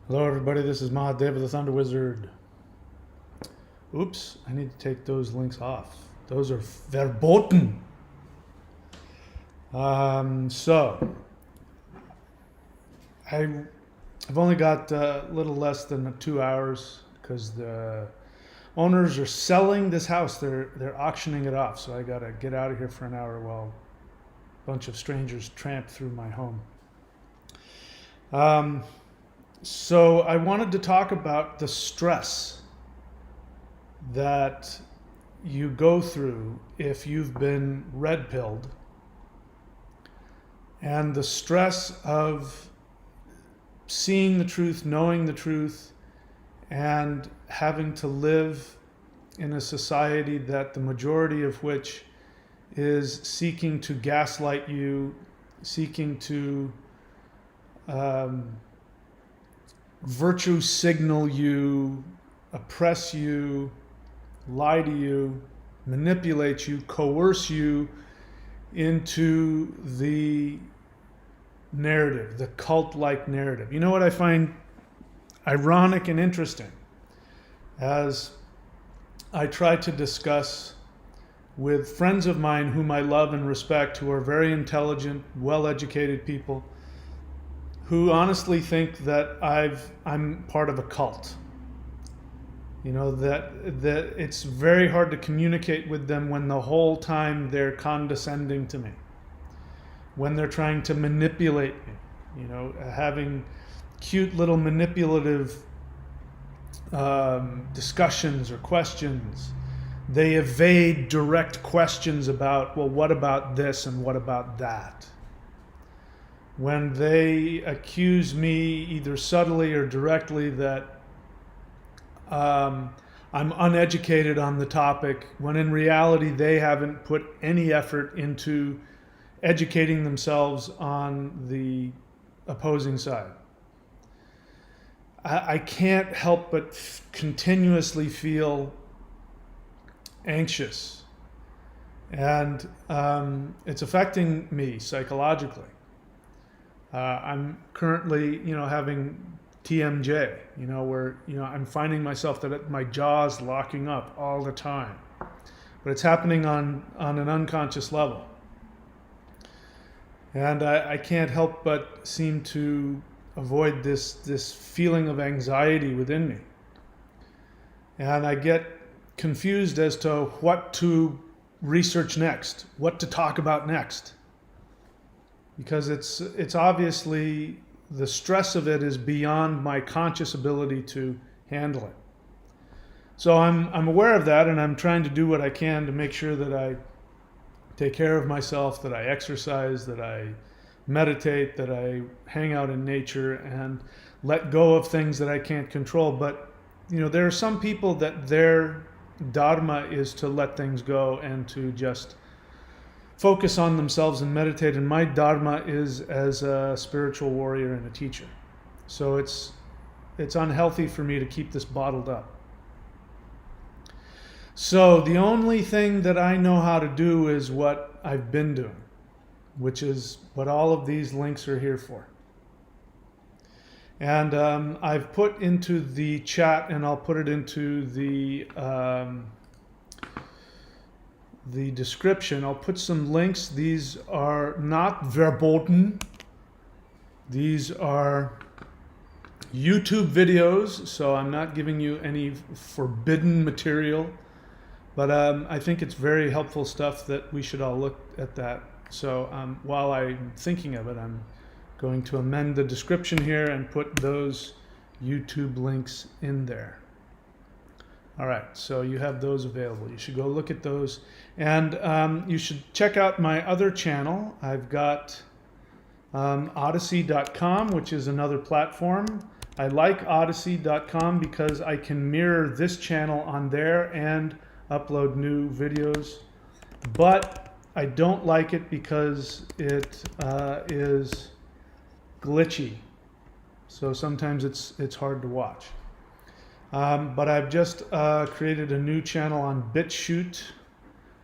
Hello everybody, this is Mahadeva the Thunder Wizard. Oops, I need to take those links off. Those are verboten. So, I've only got a little less than 2 hours because the owners are selling this house. They're auctioning it off, so I gotta get out of here for an hour while a bunch of strangers tramp through my home. So I wanted to talk about the stress that you go through if you've been red pilled, and the stress of seeing the truth, knowing the truth, and having to live in a society that the majority of which is seeking to gaslight you, seeking to virtue signal you, oppress you, lie to you, manipulate you, coerce you into the narrative, the cult-like narrative. You know what I find ironic and interesting as I try to discuss with friends of mine whom I love and respect, who are very intelligent, well-educated people, who honestly think that I'm part of a cult. You know, that it's very hard to communicate with them when the whole time they're condescending to me, when they're trying to manipulate me, you know, having cute little manipulative discussions or questions. They evade direct questions about, well, what about this and what about that? When they accuse me either subtly or directly that I'm uneducated on the topic, when in reality they haven't put any effort into educating themselves on the opposing side. I can't help but continuously feel anxious, and it's affecting me psychologically. I'm currently, having TMJ, where, I'm finding myself that my jaw's locking up all the time. But it's happening on an unconscious level. And I can't help but seem to avoid this feeling of anxiety within me. And I get confused as to what to research next, what to talk about next. Because it's obviously, the stress of it is beyond my conscious ability to handle it. So I'm aware of that, and I'm trying to do what I can to make sure that I take care of myself, that I exercise, that I meditate, that I hang out in nature and let go of things that I can't control. But there are some people that their dharma is to let things go and to just focus on themselves and meditate, and my dharma is as a spiritual warrior and a teacher. So it's unhealthy for me to keep this bottled up. So the only thing that I know how to do is what I've been doing, which is what all of these links are here for. And I've put into the chat, and I'll put it into the description, I'll put some links. These are not verboten. These are YouTube videos, so I'm not giving you any forbidden material. But I think it's very helpful stuff that we should all look at that. So while I'm thinking of it, I'm going to amend the description here and put those YouTube links in there. All right, so you have those available. You should go look at those. And you should check out my other channel. I've got Odyssey.com, which is another platform. I like Odyssey.com because I can mirror this channel on there and upload new videos. But I don't like it because it is glitchy. So sometimes it's hard to watch. But I've just created a new channel on BitChute,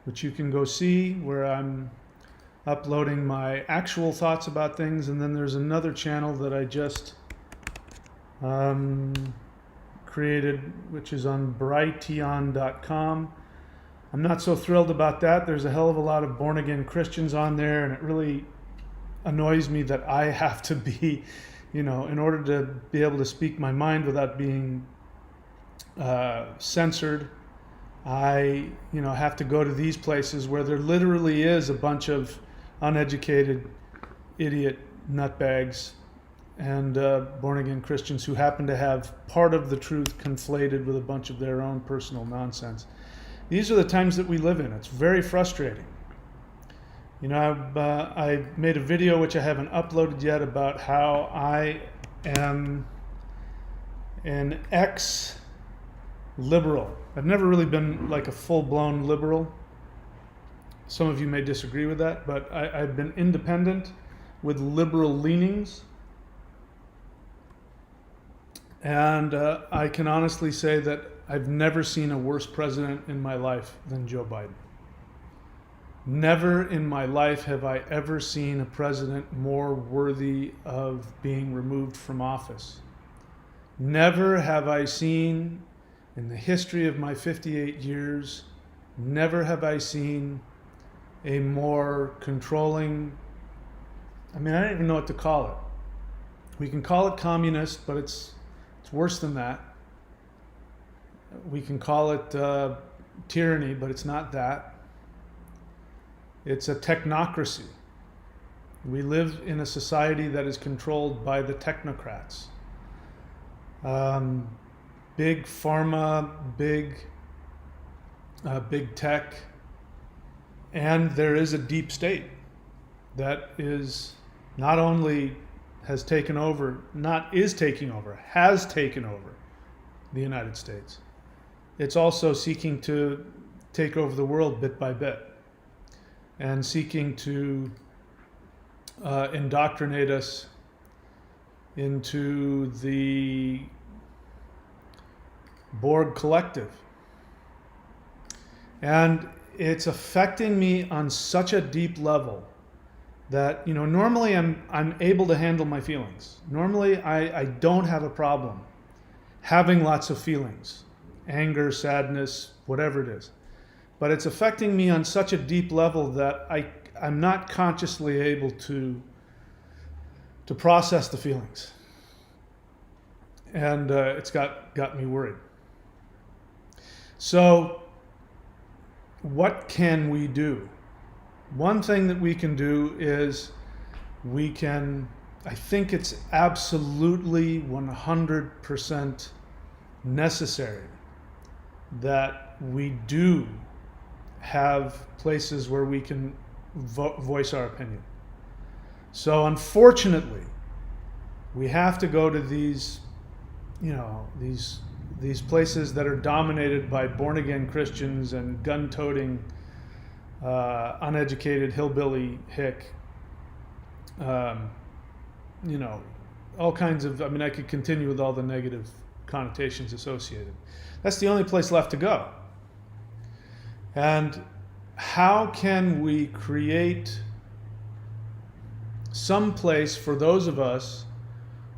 which you can go see, where I'm uploading my actual thoughts about things. And then there's another channel that I just created, which is on brighteon.com. I'm not so thrilled about that. There's a hell of a lot of born-again Christians on there, and it really annoys me that I have to be, in order to be able to speak my mind without being censored, I, have to go to these places where there literally is a bunch of uneducated, idiot nutbags and born-again Christians who happen to have part of the truth conflated with a bunch of their own personal nonsense. These are the times that we live in. It's very frustrating. I made a video which I haven't uploaded yet about how I am an ex-liberal. I've never really been like a full-blown liberal. Some of you may disagree with that, but I've been independent with liberal leanings. And I can honestly say that I've never seen a worse president in my life than Joe Biden. Never in my life have I ever seen a president more worthy of being removed from office. Never have I seen, in the history of my 58 years, never have I seen a more controlling, I don't even know what to call it. We can call it communist, but it's worse than that. We can call it tyranny, but it's not that. It's a technocracy. We live in a society that is controlled by the technocrats. Big pharma, big tech, and there is a deep state that is not only has taken over the United States. It's also seeking to take over the world bit by bit and seeking to indoctrinate us into the Borg collective. And it's affecting me on such a deep level that, normally I'm able to handle my feelings. Normally I don't have a problem having lots of feelings, anger, sadness, whatever it is. But it's affecting me on such a deep level that I'm not consciously able to process the feelings. And it's got me worried. So what can we do? One thing that we can do is I think it's absolutely 100% necessary that we do have places where we can voice our opinion. So unfortunately, we have to go to these places that are dominated by born-again Christians and gun-toting, uneducated hillbilly hick. All kinds of, I could continue with all the negative connotations associated. That's the only place left to go. And how can we create some place for those of us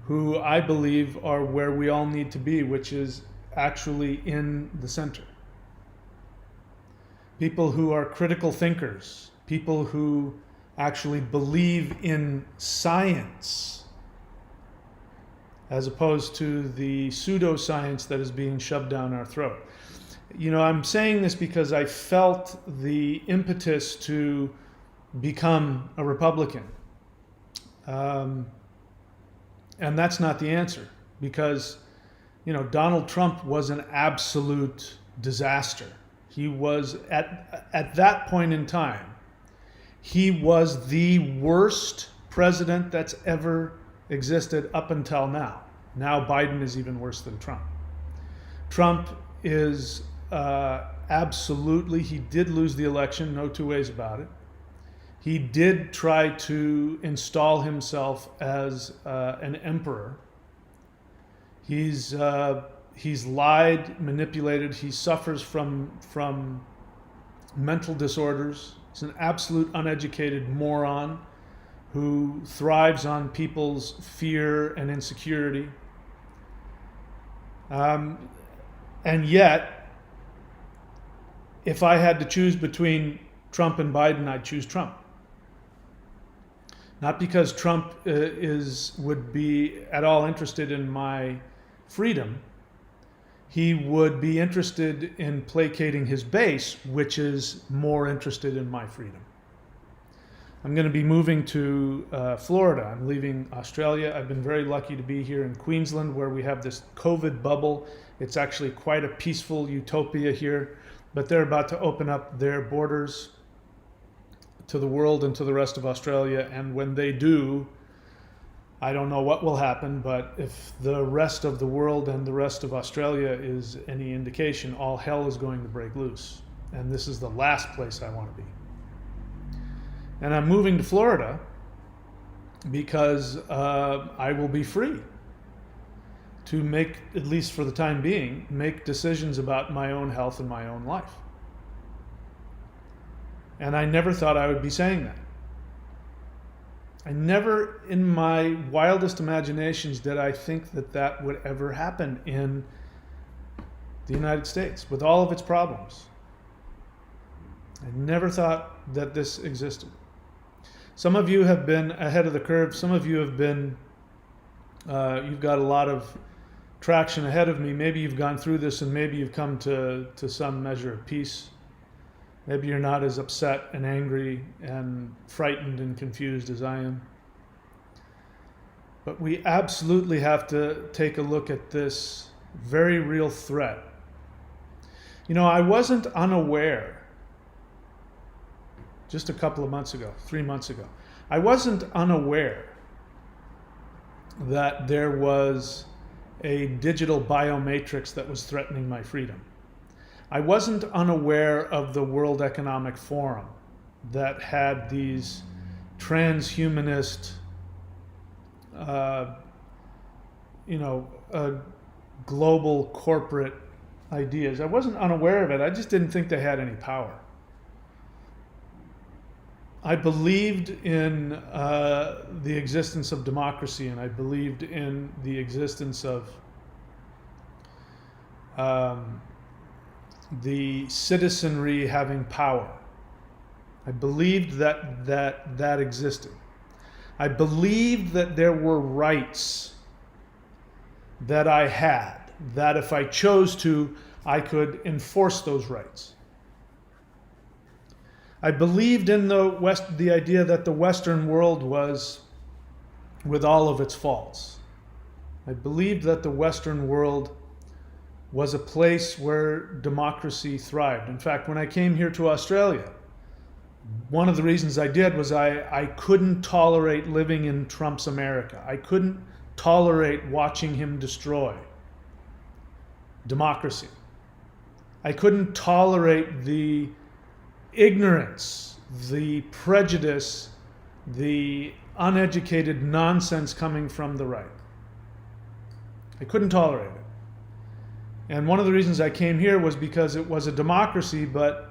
who I believe are where we all need to be, which is actually in the center? People who are critical thinkers, people who actually believe in science, as opposed to the pseudoscience that is being shoved down our throat. I'm saying this because I felt the impetus to become a Republican. And that's not the answer, because, Donald Trump was an absolute disaster. He was, at that point in time, he was the worst president that's ever existed up until now. Now Biden is even worse than Trump. Trump is absolutely, he did lose the election, no two ways about it. He did try to install himself as an emperor. He's lied, manipulated. He suffers from mental disorders. He's an absolute uneducated moron who thrives on people's fear and insecurity. And yet, if I had to choose between Trump and Biden, I'd choose Trump. Not because Trump would be at all interested in my freedom. He would be interested in placating his base, which is more interested in my freedom. I'm going to be moving to Florida. I'm leaving Australia. I've been very lucky to be here in Queensland, where we have this COVID bubble. It's actually quite a peaceful utopia here, but they're about to open up their borders to the world and to the rest of Australia. And when they do, I don't know what will happen, but if the rest of the world and the rest of Australia is any indication, all hell is going to break loose. And this is the last place I want to be. And I'm moving to Florida because I will be free to make, at least for the time being, make decisions about my own health and my own life. And I never thought I would be saying that. I never, in my wildest imaginations, did I think that that would ever happen in the United States, with all of its problems. I never thought that this existed. Some of you have been ahead of the curve. Some of you have been, you've got a lot of traction ahead of me. Maybe you've gone through this and maybe you've come to some measure of peace. Maybe you're not as upset and angry and frightened and confused as I am. But we absolutely have to take a look at this very real threat. You know, I wasn't unaware just a couple of months ago, 3 months ago. I wasn't unaware that there was a digital biomatrix that was threatening my freedom. I wasn't unaware of the World Economic Forum that had these transhumanist, global corporate ideas. I wasn't unaware of it. I just didn't think they had any power. I believed in the existence of democracy, and I believed in the existence of the citizenry having power. I believed that existed. I believed that there were rights that I had, that if I chose to, I could enforce those rights. I believed in the idea that the Western world was, with all of its faults, I believed that the Western world was a place where democracy thrived. In fact, when I came here to Australia, one of the reasons I did was I couldn't tolerate living in Trump's America. I couldn't tolerate watching him destroy democracy. I couldn't tolerate the ignorance, the prejudice, the uneducated nonsense coming from the right. I couldn't tolerate it. And one of the reasons I came here was because it was a democracy, but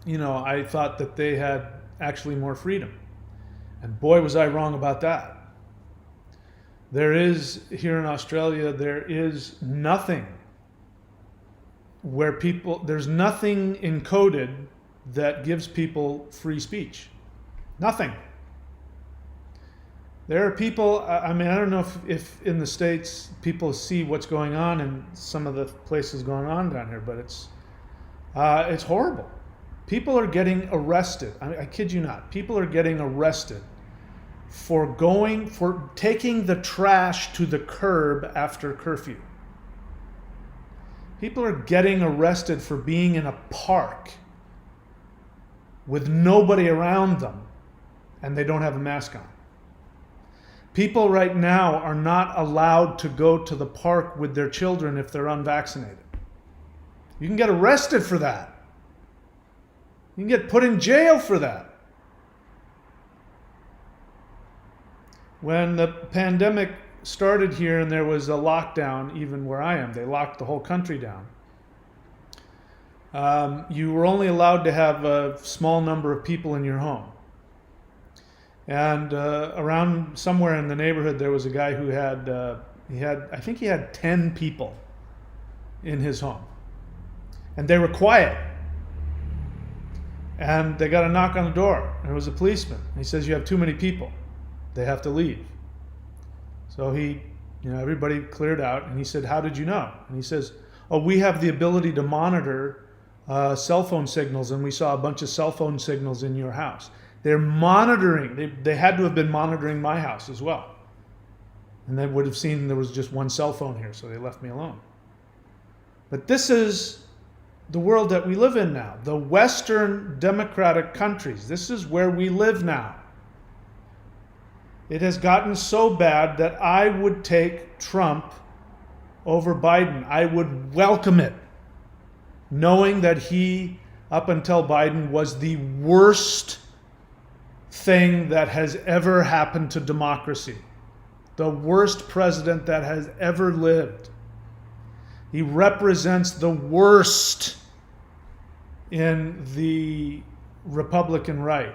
I thought that they had actually more freedom. And boy, was I wrong about that. There is, here in Australia, there is nothing where there's nothing encoded that gives people free speech. Nothing. There are people, I don't know if in the States people see what's going on in some of the places going on down here, but it's horrible. People are getting arrested. I kid you not. People are getting arrested for taking the trash to the curb after curfew. People are getting arrested for being in a park with nobody around them and they don't have a mask on. People right now are not allowed to go to the park with their children if they're unvaccinated. You can get arrested for that. You can get put in jail for that. When the pandemic started here and there was a lockdown, even where I am, they locked the whole country down. You were only allowed to have a small number of people in your home. And around somewhere in the neighborhood, there was a guy who had 10 people in his home. And they were quiet. And they got a knock on the door. And it was a policeman. He says, "You have too many people. They have to leave." So everybody cleared out. And he said, "How did you know?" And he says, "Oh, we have the ability to monitor cell phone signals. And we saw a bunch of cell phone signals in your house." They're monitoring. They had to have been monitoring my house as well. And they would have seen there was just one cell phone here. So they left me alone. But this is the world that we live in now. The Western democratic countries. This is where we live now. It has gotten so bad that I would take Trump over Biden. I would welcome it, knowing that he, up until Biden, was the worst thing that has ever happened to democracy. The worst president that has ever lived. He represents the worst in the Republican right.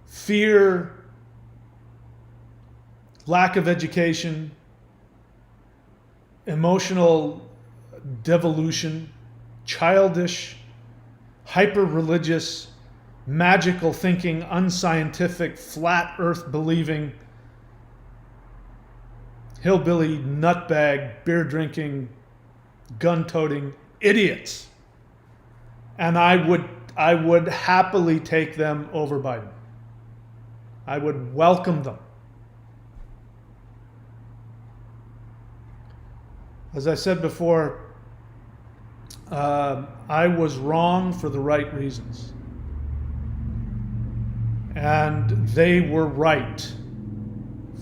Fear, lack of education, emotional devolution, childish, hyper-religious, magical thinking, unscientific, flat earth believing, hillbilly, nutbag, beer drinking, gun toting idiots. And I would happily take them over Biden. I would welcome them. As I said before, I was wrong for the right reasons. And they were right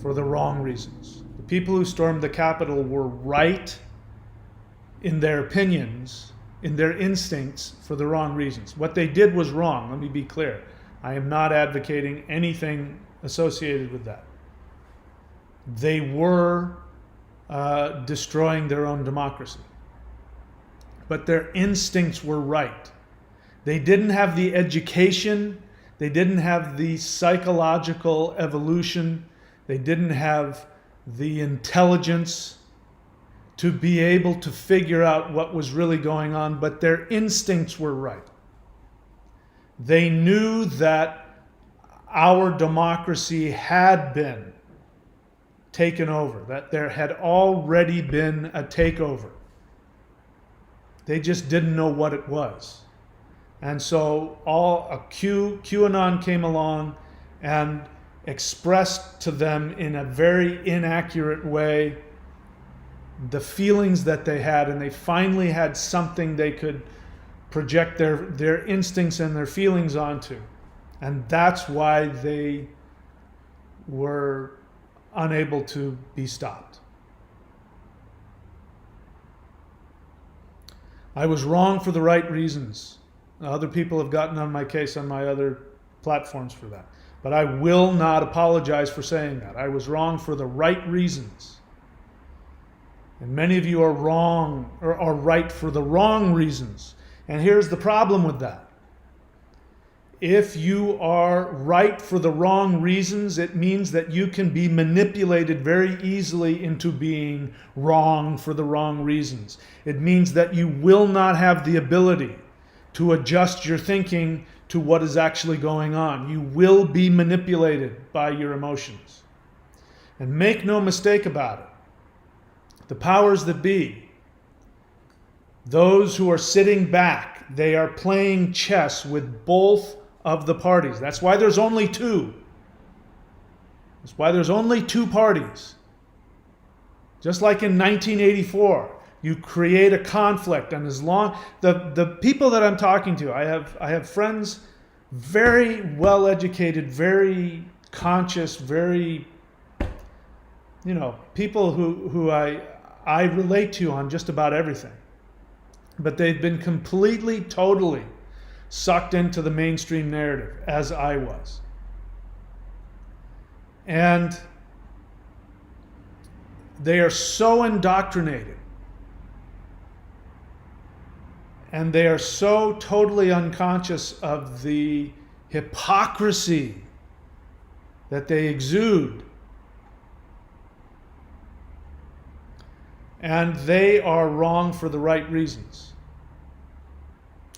for the wrong reasons. The people who stormed the Capitol were right in their opinions, in their instincts, for the wrong reasons. What they did was wrong, let me be clear. I am not advocating anything associated with that. They were destroying their own democracy. But their instincts were right. They didn't have the education, they didn't have the psychological evolution, they didn't have the intelligence to be able to figure out what was really going on, but their instincts were right. They knew that our democracy had been taken over, that there had already been a takeover. They just didn't know what it was. And so QAnon came along and expressed to them in a very inaccurate way the feelings that they had, and they finally had something they could project their instincts and their feelings onto. And that's why they were unable to be stopped. I was wrong for the right reasons. Other people have gotten on my case on my other platforms for that. But I will not apologize for saying that. I was wrong for the right reasons. And many of you are wrong, or are right for the wrong reasons. And here's the problem with that. If you are right for the wrong reasons, it means that you can be manipulated very easily into being wrong for the wrong reasons. It means that you will not have the ability to adjust your thinking to what is actually going on. You will be manipulated by your emotions. And make no mistake about it. The powers that be, those who are sitting back, they are playing chess with both of the parties. That's why there's only two. That's why there's only two parties. Just like in 1984, you create a conflict, and as long the people that I'm talking to, I have friends, very well educated, very conscious, very people who I relate to on just about everything. But they've been completely, totally sucked into the mainstream narrative, as I was. And they are so indoctrinated, and they are so totally unconscious of the hypocrisy that they exude. And they are wrong for the right reasons.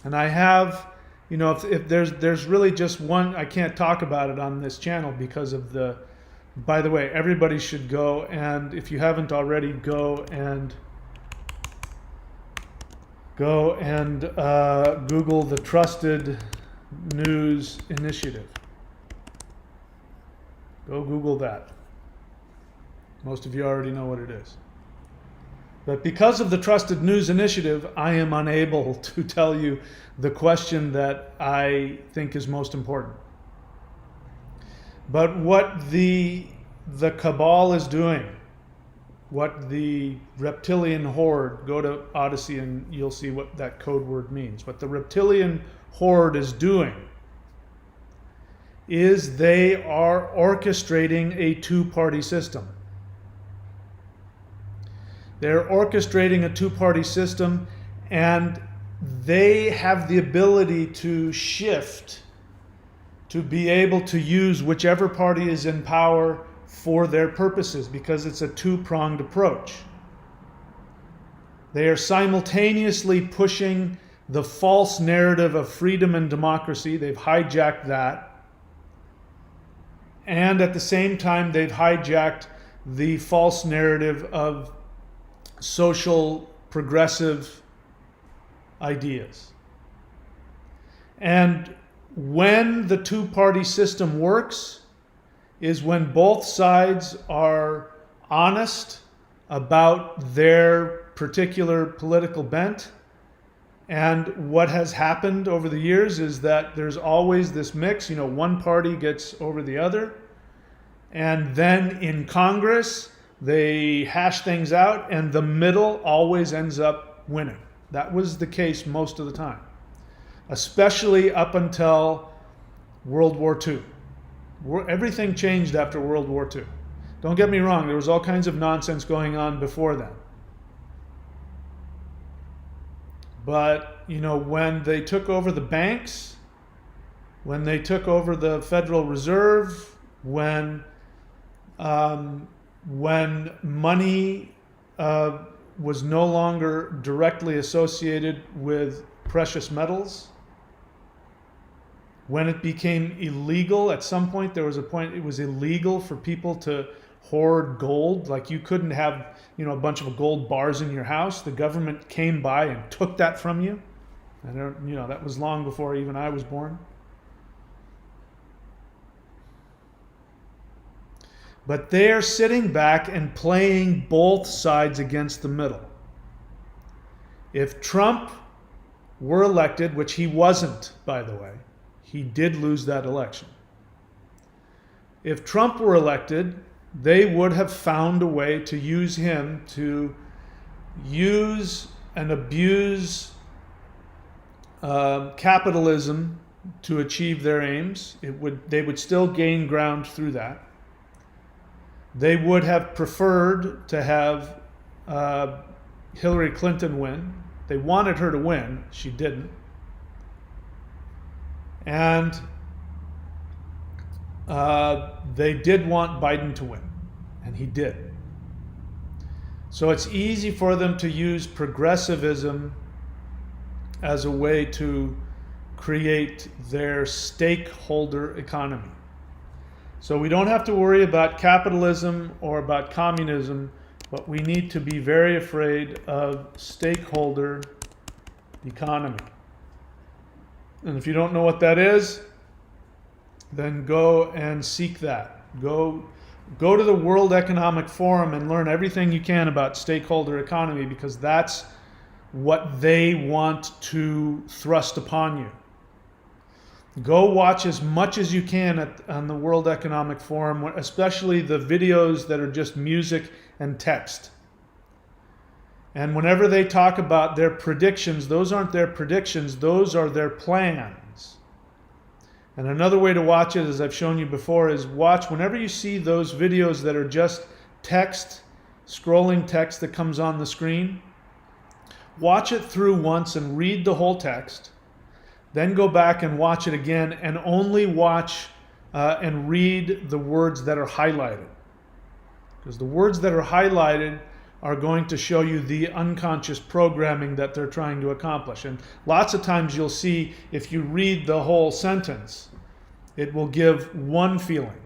And I have, you know, if there's really just one, I can't talk about it on this channel because of the, by the way, everybody should go, and if you haven't already, go and Google the Trusted News Initiative. Go Google that. Most of you already know what it is. But because of the Trusted News Initiative, I am unable to tell you the question that I think is most important. But what the cabal is doing, what the reptilian horde, go to Odyssey and you'll see what that code word means. What the reptilian horde is doing is they are orchestrating a two-party system. They're orchestrating a two-party system, and they have the ability to shift, to be able to use whichever party is in power for their purposes, because it's a two-pronged approach. They are simultaneously pushing the false narrative of freedom and democracy. They've hijacked that. And at the same time, they've hijacked the false narrative of social progressive ideas. And when the two-party system works is when both sides are honest about their particular political bent. And what has happened over the years is that there's always this mix, you know, one party gets over the other, and then in Congress they hash things out, and the middle always ends up winning. That was the case most of the time, especially up until World War II. Everything changed after World War II. Don't get me wrong, there was all kinds of nonsense going on before then. But, you know, when they took over the banks, when they took over the Federal Reserve, when money was no longer directly associated with precious metals, when it became illegal, at some point there was a point it was illegal for people to hoard gold. Like you couldn't have, you know, a bunch of gold bars in your house. The government came by and took that from you. I don't, you know, that was long before even I was born. But they're sitting back and playing both sides against the middle. If Trump were elected, which he wasn't, by the way, he did lose that election. If Trump were elected, they would have found a way to use him to use and abuse capitalism to achieve their aims. They would still gain ground through that. They would have preferred to have Hillary Clinton win. They wanted her to win. She didn't. And they did want Biden to win. And he did. So it's easy for them to use progressivism as a way to create their stakeholder economy. So we don't have to worry about capitalism or about communism, but we need to be very afraid of stakeholder economy. And if you don't know what that is, then go and seek that. Go to the World Economic Forum and learn everything you can about stakeholder economy, because that's what they want to thrust upon you. Go watch as much as you can on the World Economic Forum, especially the videos that are just music and text. And whenever they talk about their predictions, those aren't their predictions, those are their plans. And another way to watch it, as I've shown you before, is watch whenever you see those videos that are just text, scrolling text that comes on the screen, watch it through once and read the whole text. Then go back and watch it again and only watch and read the words that are highlighted. Because the words that are highlighted are going to show you the unconscious programming that they're trying to accomplish. And lots of times you'll see, if you read the whole sentence, it will give one feeling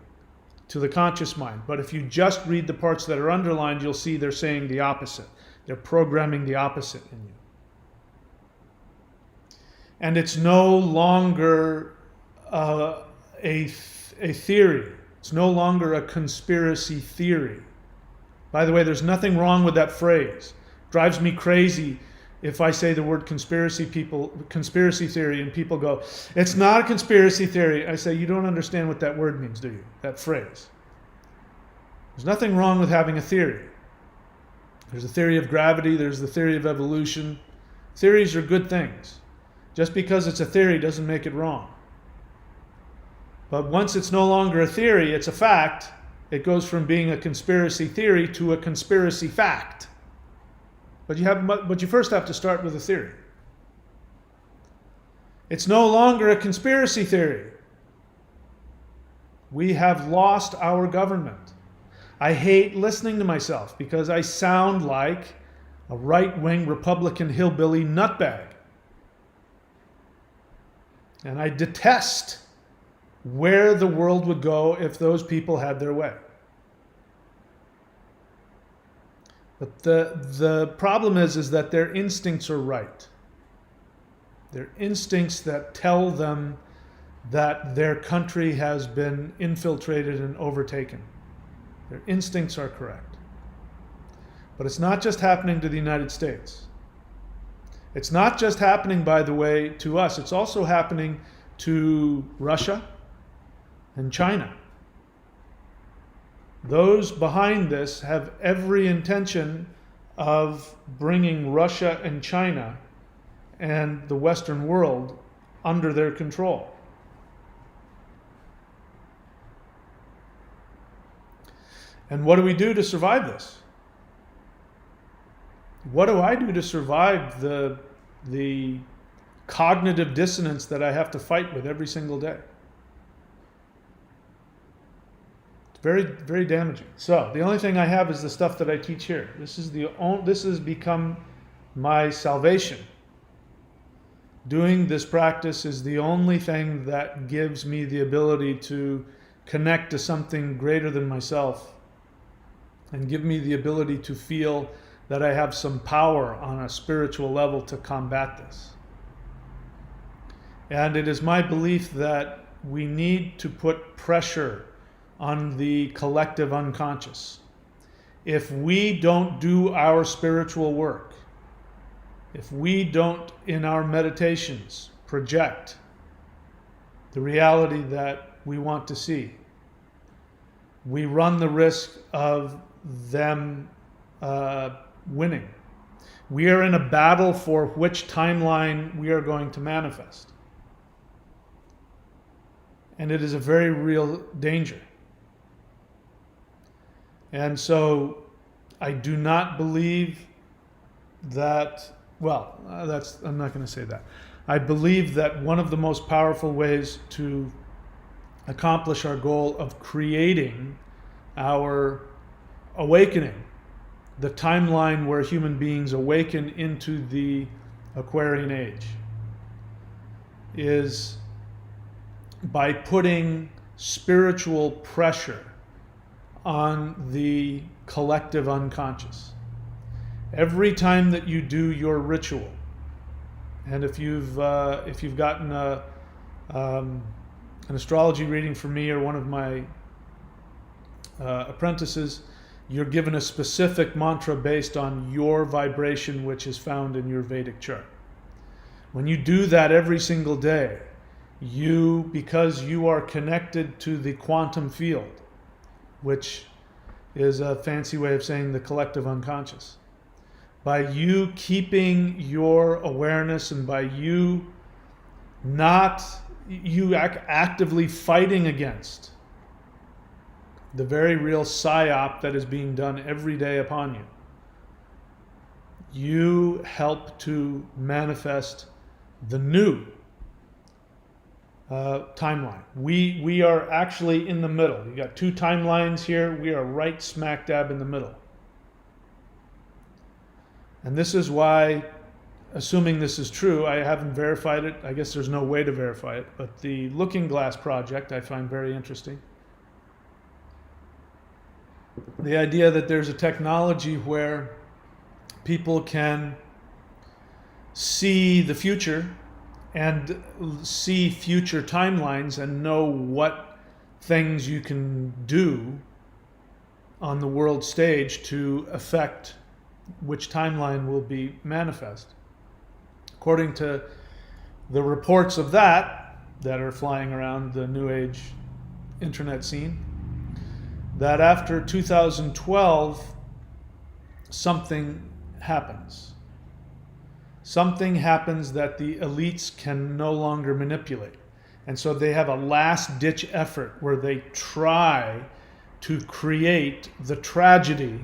to the conscious mind. But if you just read the parts that are underlined, you'll see they're saying the opposite. They're programming the opposite in you. And it's no longer a theory. It's no longer a conspiracy theory. By the way, there's nothing wrong with that phrase. It drives me crazy if I say the word conspiracy theory, and people go, it's not a conspiracy theory. I say, you don't understand what that word means, do you? That phrase. There's nothing wrong with having a theory. There's a theory of gravity, there's the theory of evolution. Theories are good things. Just because it's a theory doesn't make it wrong. But once it's no longer a theory, it's a fact, it goes from being a conspiracy theory to a conspiracy fact. But you first have to start with a theory. It's no longer a conspiracy theory. We have lost our government. I hate listening to myself because I sound like a right-wing Republican hillbilly nutbag. And I detest where the world would go if those people had their way. But the problem is that their instincts are right. They're instincts that tell them that their country has been infiltrated and overtaken. Their instincts are correct. But it's not just happening to the United States. It's not just happening, by the way, to us. It's also happening to Russia and China. Those behind this have every intention of bringing Russia and China and the Western world under their control. And what do we do to survive this? What do I do to survive the cognitive dissonance that I have to fight with every single day? It's very, very damaging. So the only thing I have is the stuff that I teach here. This has become my salvation. Doing this practice is the only thing that gives me the ability to connect to something greater than myself and give me the ability to feel that I have some power on a spiritual level to combat this. And it is my belief that we need to put pressure on the collective unconscious. If we don't do our spiritual work, if we don't, in our meditations, project the reality that we want to see, we run the risk of them winning. We are in a battle for which timeline we are going to manifest. And it is a very real danger. And so I do not believe that, I'm not going to say that. I believe that one of the most powerful ways to accomplish our goal of creating our awakening, the timeline where human beings awaken into the Aquarian age, is by putting spiritual pressure on the collective unconscious. Every time that you do your ritual, and if you've gotten an astrology reading from me or one of my apprentices, you're given a specific mantra based on your vibration, which is found in your Vedic chart. When you do that every single day, because you are connected to the quantum field, which is a fancy way of saying the collective unconscious, by you keeping your awareness and by you actively fighting against the very real psyop that is being done every day upon you, you help to manifest the new timeline. We are actually in the middle. You got two timelines here. We are right smack dab in the middle. And this is why, assuming this is true, I haven't verified it. I guess there's no way to verify it. But the Looking Glass project I find very interesting. The idea that there's a technology where people can see the future and see future timelines and know what things you can do on the world stage to affect which timeline will be manifest. According to the reports of that are flying around the New Age internet scene, that after 2012, something happens. Something happens that the elites can no longer manipulate. And so they have a last-ditch effort where they try to create the tragedy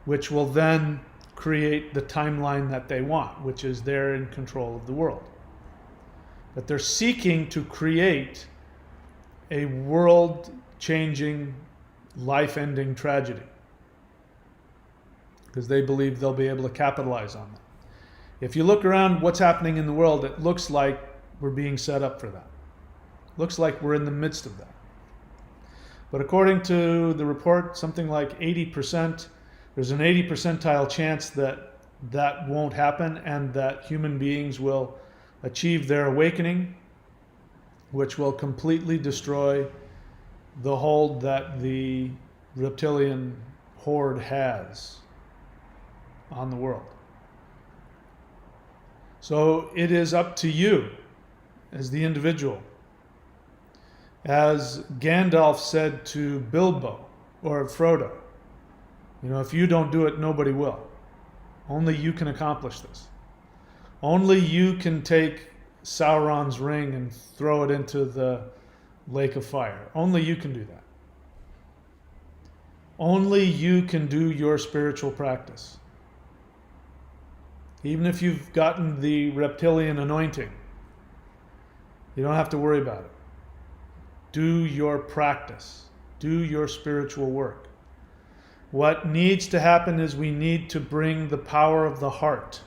which will then create the timeline that they want, which is they're in control of the world. But they're seeking to create a world-changing, life-ending tragedy because they believe they'll be able to capitalize on that. If you look around what's happening in the world, it looks like we're being set up for that. Looks like we're in the midst of that. But according to the report, something like 80%, there's an 80 percentile chance that that won't happen and that human beings will achieve their awakening, which will completely destroy the hold that the reptilian horde has on the world. So it is up to you as the individual. As Gandalf said to Bilbo or Frodo, if you don't do it, nobody will. Only you can accomplish this. Only you can take Sauron's ring and throw it into the lake of fire. Only you can do that. Only you can do your spiritual practice. Even if you've gotten the reptilian anointing, you don't have to worry about it. Do your practice. Do your spiritual work. What needs to happen is we need to bring the power of the heart,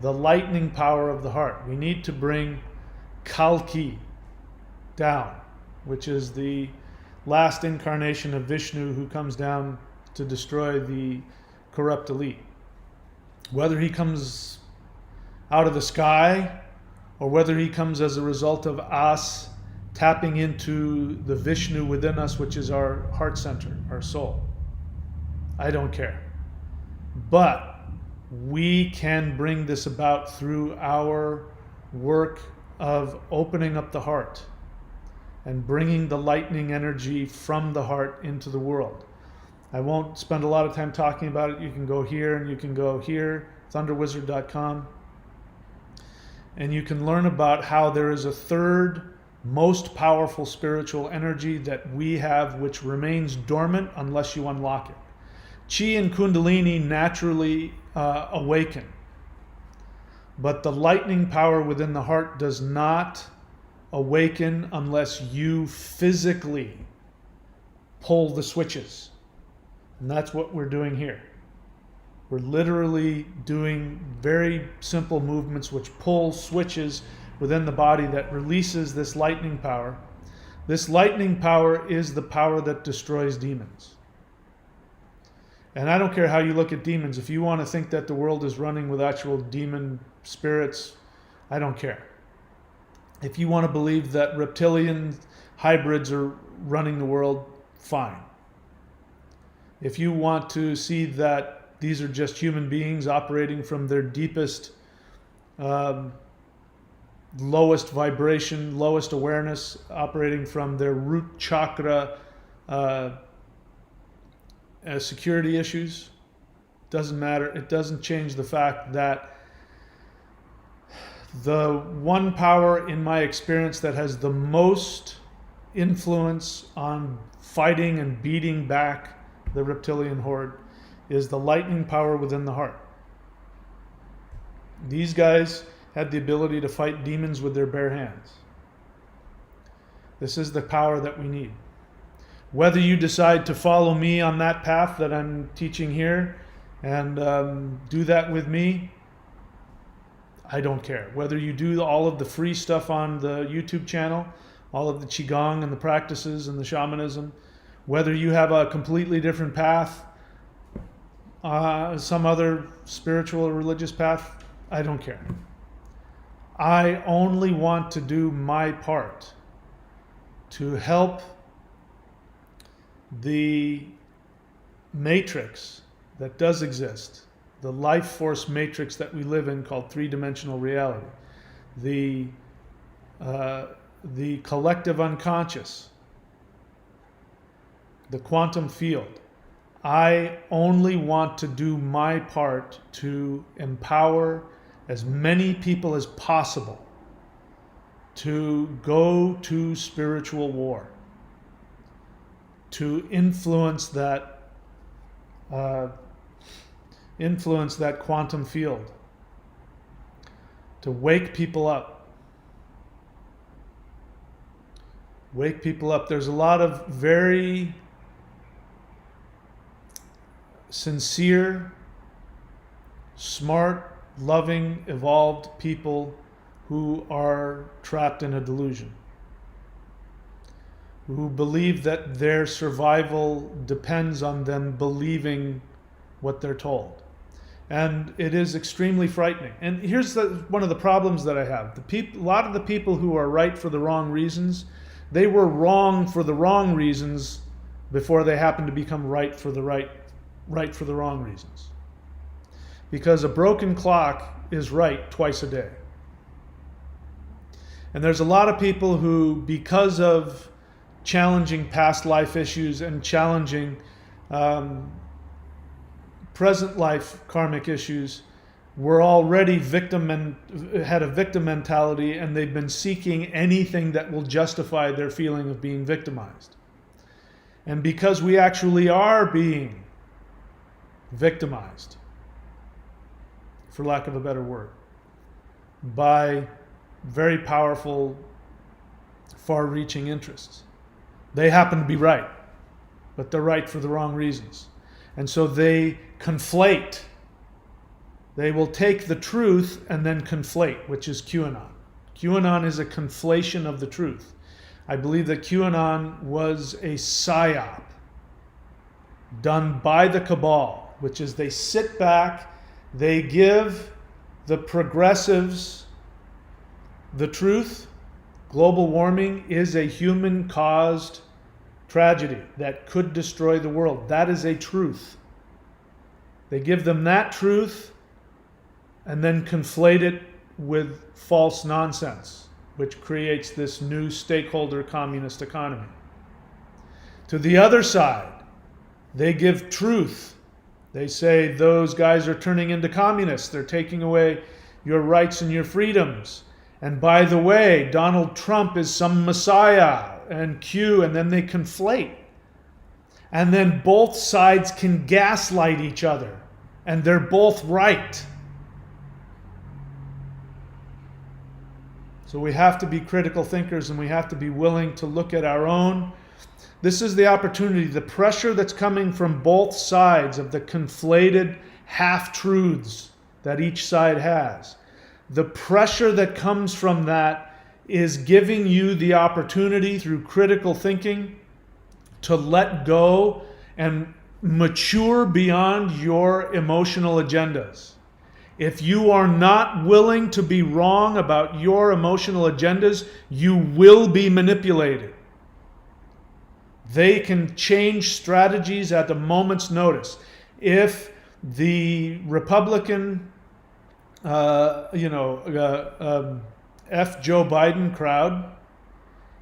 the lightning power of the heart. We need to bring Kalki down, which is the last incarnation of Vishnu who comes down to destroy the corrupt elite. Whether he comes out of the sky or whether he comes as a result of us tapping into the Vishnu within us, which is our heart center, our soul. I don't care. But we can bring this about through our work of opening up the heart and bringing the lightning energy from the heart into the world. I won't spend a lot of time talking about it. You can go here and you can go here, thunderwizard.com, and you can learn about how there is a third most powerful spiritual energy that we have, which remains dormant unless you unlock it. Chi and Kundalini naturally awaken, but the lightning power within the heart does not awaken unless you physically pull the switches. And that's what we're doing here. We're literally doing very simple movements which pull switches within the body that releases this lightning power. This lightning power is the power that destroys demons. And I don't care how you look at demons. If you want to think that the world is running with actual demon spirits, I don't care. If you want to believe that reptilian hybrids are running the world, fine. If you want to see that these are just human beings operating from their deepest, lowest vibration, lowest awareness, operating from their root chakra security issues, doesn't matter. It doesn't change the fact that the one power in my experience that has the most influence on fighting and beating back the reptilian horde is the lightning power within the heart. These guys had the ability to fight demons with their bare hands. This is the power that we need. Whether you decide to follow me on that path that I'm teaching here and do that with me, I don't care. Whether you do all of the free stuff on the YouTube channel, all of the Qigong and the practices and the shamanism, whether you have a completely different path, some other spiritual or religious path, I don't care. I only want to do my part to help the matrix that does exist, the life force matrix that we live in called three-dimensional reality, the collective unconscious, the quantum field. I only want to do my part to empower as many people as possible to go to spiritual war, to influence that quantum field, to wake people up. Wake people up. There's a lot of very sincere, smart, loving, evolved people who are trapped in a delusion, who believe that their survival depends on them believing what they're told. And it is extremely frightening. And here's one of the problems that I have. A lot of the people who are right for the wrong reasons, they were wrong for the wrong reasons before they happened to become right for the wrong reasons. Because a broken clock is right twice a day. And there's a lot of people who, because of challenging past life issues and challenging present life karmic issues, were already had a victim mentality, and they've been seeking anything that will justify their feeling of being victimized. And because we actually are being victimized, for lack of a better word, by very powerful, far-reaching interests. They happen to be right, but they're right for the wrong reasons. And so they conflate. They will take the truth and then conflate, which is QAnon. QAnon is a conflation of the truth. I believe that QAnon was a psyop done by the cabal, which is they sit back, they give the progressives the truth. Global warming is a human-caused tragedy that could destroy the world. That is a truth. They give them that truth and then conflate it with false nonsense, which creates this new stakeholder communist economy. To the other side, they give truth. They say those guys are turning into communists. They're taking away your rights and your freedoms. And by the way, Donald Trump is some messiah and and then they conflate. And then both sides can gaslight each other. And they're both right. So we have to be critical thinkers, and we have to be willing to look at our own. This is the opportunity, the pressure that's coming from both sides of the conflated half-truths that each side has. The pressure that comes from that is giving you the opportunity through critical thinking to let go and mature beyond your emotional agendas. If you are not willing to be wrong about your emotional agendas, you will be manipulated. They can change strategies at a moment's notice. If the Republican, F. Joe Biden crowd,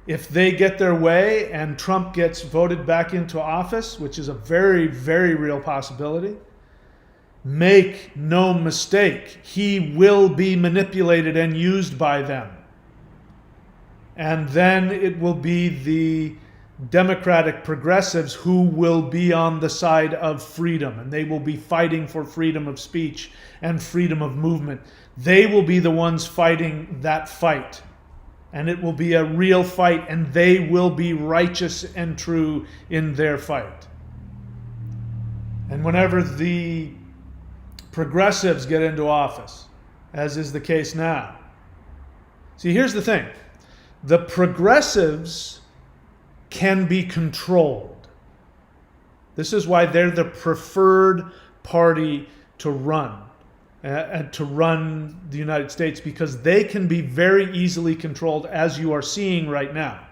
if they get their way and Trump gets voted back into office, which is a very, very real possibility, make no mistake, he will be manipulated and used by them. And then it will be the Democratic progressives who will be on the side of freedom, and they will be fighting for freedom of speech and freedom of movement. They will be the ones fighting that fight, and it will be a real fight, and they will be righteous and true in their fight. And whenever the progressives get into office, as is the case now. See, here's the thing. The progressives can be controlled. This is why they're the preferred party to run the United States, because they can be very easily controlled, as you are seeing right now.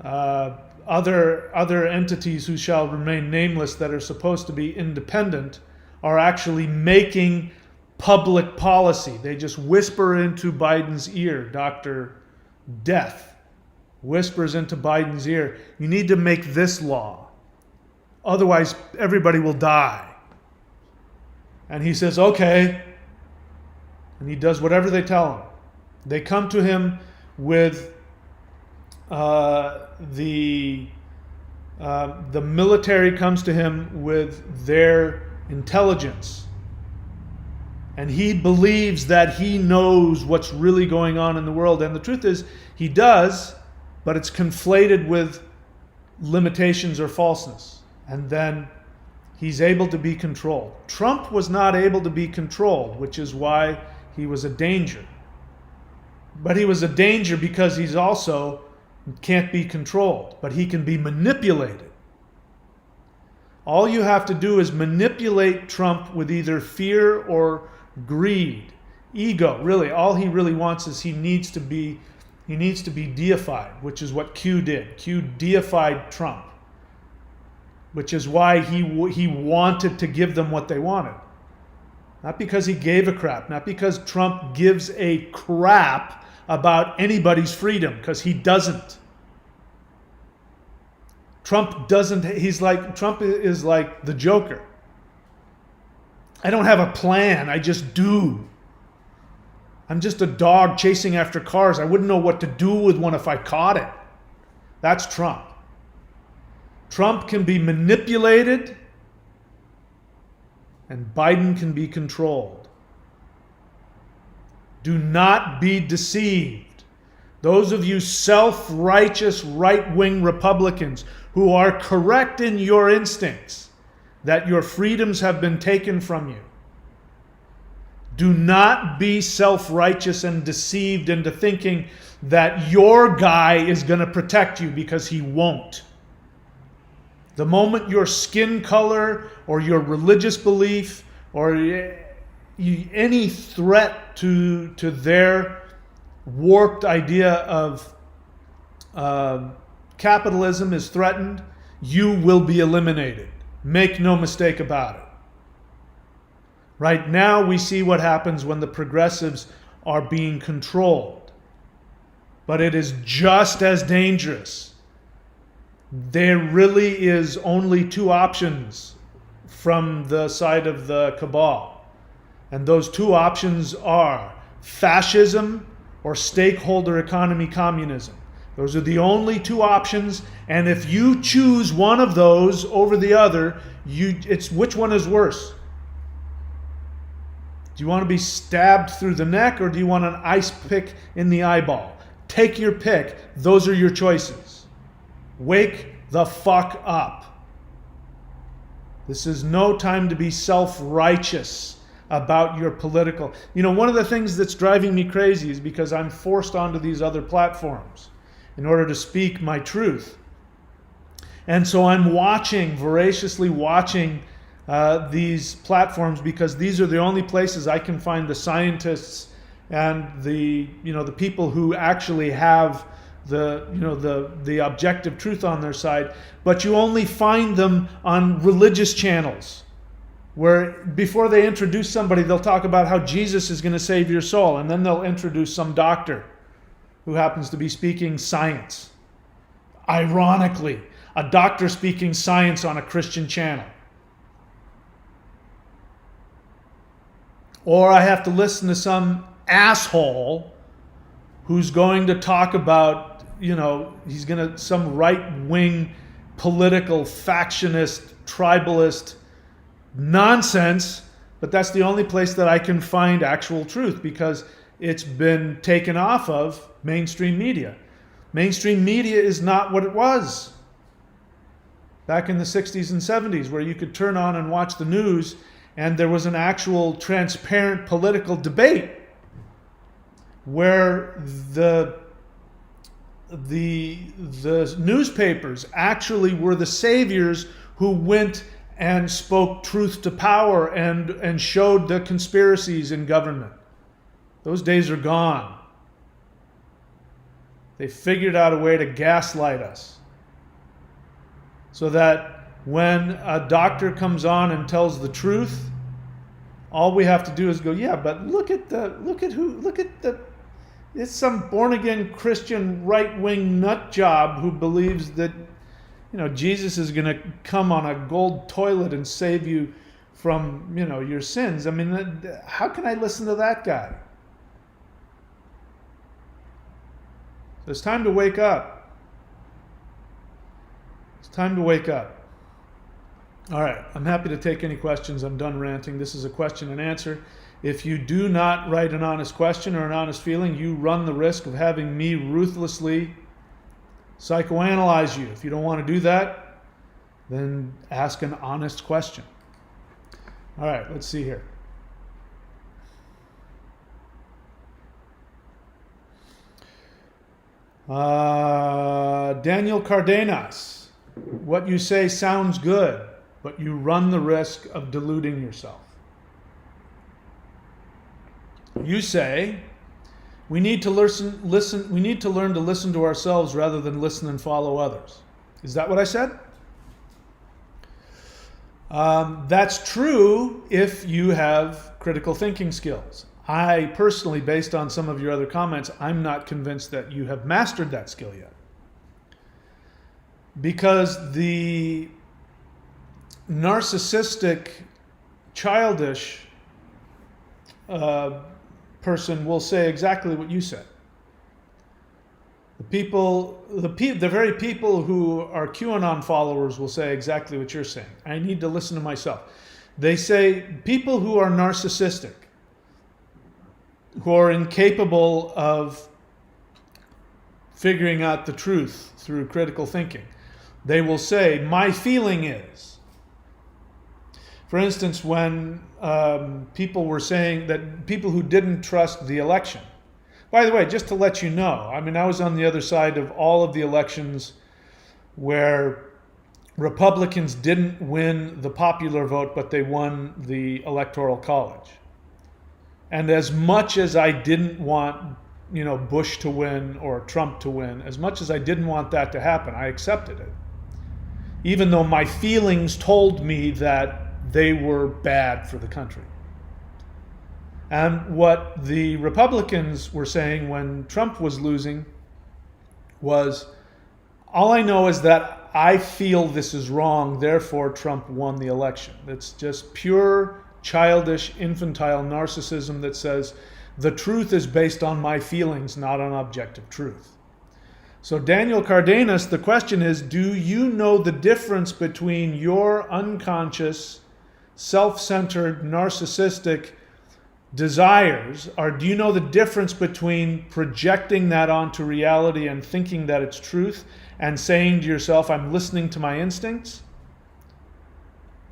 Other entities who shall remain nameless that are supposed to be independent are actually making public policy. They just whisper into Biden's ear. Dr. Death whispers into Biden's ear, you need to make this law. Otherwise, everybody will die. And he says, okay. And he does whatever they tell him. They come to him with the military comes to him with their intelligence. And he believes that he knows what's really going on in the world. And the truth is, he does, but it's conflated with limitations or falseness. And then he's able to be controlled. Trump was not able to be controlled, which is why he was a danger. But he was a danger because he's also can't be controlled, but he can be manipulated. All you have to do is manipulate Trump with either fear or greed, ego. Really, all he really wants is he needs to be deified, which is what Q did. Q deified Trump, which is why he wanted to give them what they wanted. Not because he gave a crap, not because Trump gives a crap about anybody's freedom, because he doesn't. Trump is like the Joker. I don't have a plan, I just do. I'm just a dog chasing after cars. I wouldn't know what to do with one if I caught it. That's Trump. Trump can be manipulated, and Biden can be controlled. Do not be deceived. Those of you self-righteous right-wing Republicans who are correct in your instincts that your freedoms have been taken from you, do not be self-righteous and deceived into thinking that your guy is going to protect you, because he won't. The moment your skin color or your religious belief or any threat to their warped idea of capitalism is threatened, you will be eliminated. Make no mistake about it. Right now, we see what happens when the progressives are being controlled. But it is just as dangerous. There really is only two options from the side of the cabal. And those two options are fascism or stakeholder economy communism. Those are the only two options. And if you choose one of those over the other, it's which one is worse? Do you want to be stabbed through the neck, or do you want an ice pick in the eyeball? Take your pick. Those are your choices. Wake the fuck up. This is no time to be self-righteous about your political. One of the things that's driving me crazy is because I'm forced onto these other platforms in order to speak my truth. And so I'm voraciously watching these platforms, because these are the only places I can find the scientists and the people who actually have the objective truth on their side. But you only find them on religious channels, where before they introduce somebody, they'll talk about how Jesus is going to save your soul, and then they'll introduce some doctor who happens to be speaking science. Ironically, a doctor speaking science on a Christian channel. Or I have to listen to some asshole who's going to talk about, some right-wing political factionist, tribalist nonsense, but that's the only place that I can find actual truth, because it's been taken off of mainstream media. Mainstream media is not what it was back in the 60s and 70s, where you could turn on and watch the news and there was an actual transparent political debate where the newspapers actually were the saviors who went and spoke truth to power and showed the conspiracies in government. Those days are gone. They figured out a way to gaslight us so that when a doctor comes on and tells the truth, all we have to do is go, yeah, but it's some born-again Christian right-wing nut job who believes that, Jesus is going to come on a gold toilet and save you from, your sins. I mean, how can I listen to that guy? So it's time to wake up. It's time to wake up. All right, I'm happy to take any questions. I'm done ranting. This is a question and answer. If you do not write an honest question or an honest feeling, you run the risk of having me ruthlessly psychoanalyze you. If you don't want to do that, then ask an honest question. All right, let's see here. Daniel Cardenas, what you say sounds good, but you run the risk of deluding yourself. You say, we need to we need to learn to listen to ourselves rather than listen and follow others. Is that what I said? That's true if you have critical thinking skills. I personally, based on some of your other comments, I'm not convinced that you have mastered that skill yet. Because the narcissistic, childish person will say exactly what you said. The very people who are QAnon followers will say exactly what you're saying. I need to listen to myself. They say people who are narcissistic, who are incapable of figuring out the truth through critical thinking, they will say, my feeling is. For instance, when people were saying that people who didn't trust the election, by the way, just to let you know, I mean, I was on the other side of all of the elections where Republicans didn't win the popular vote, but they won the Electoral College. And as much as I didn't want, Bush to win or Trump to win, as much as I didn't want that to happen, I accepted it. Even though my feelings told me that they were bad for the country. And what the Republicans were saying when Trump was losing was, all I know is that I feel this is wrong, therefore Trump won the election. It's just pure, childish, infantile narcissism that says the truth is based on my feelings, not on objective truth. So Daniel Cardenas, the question is, do you know the difference between your unconscious, self-centered, narcissistic desires, or do you know the difference between projecting that onto reality and thinking that it's truth and saying to yourself, I'm listening to my instincts?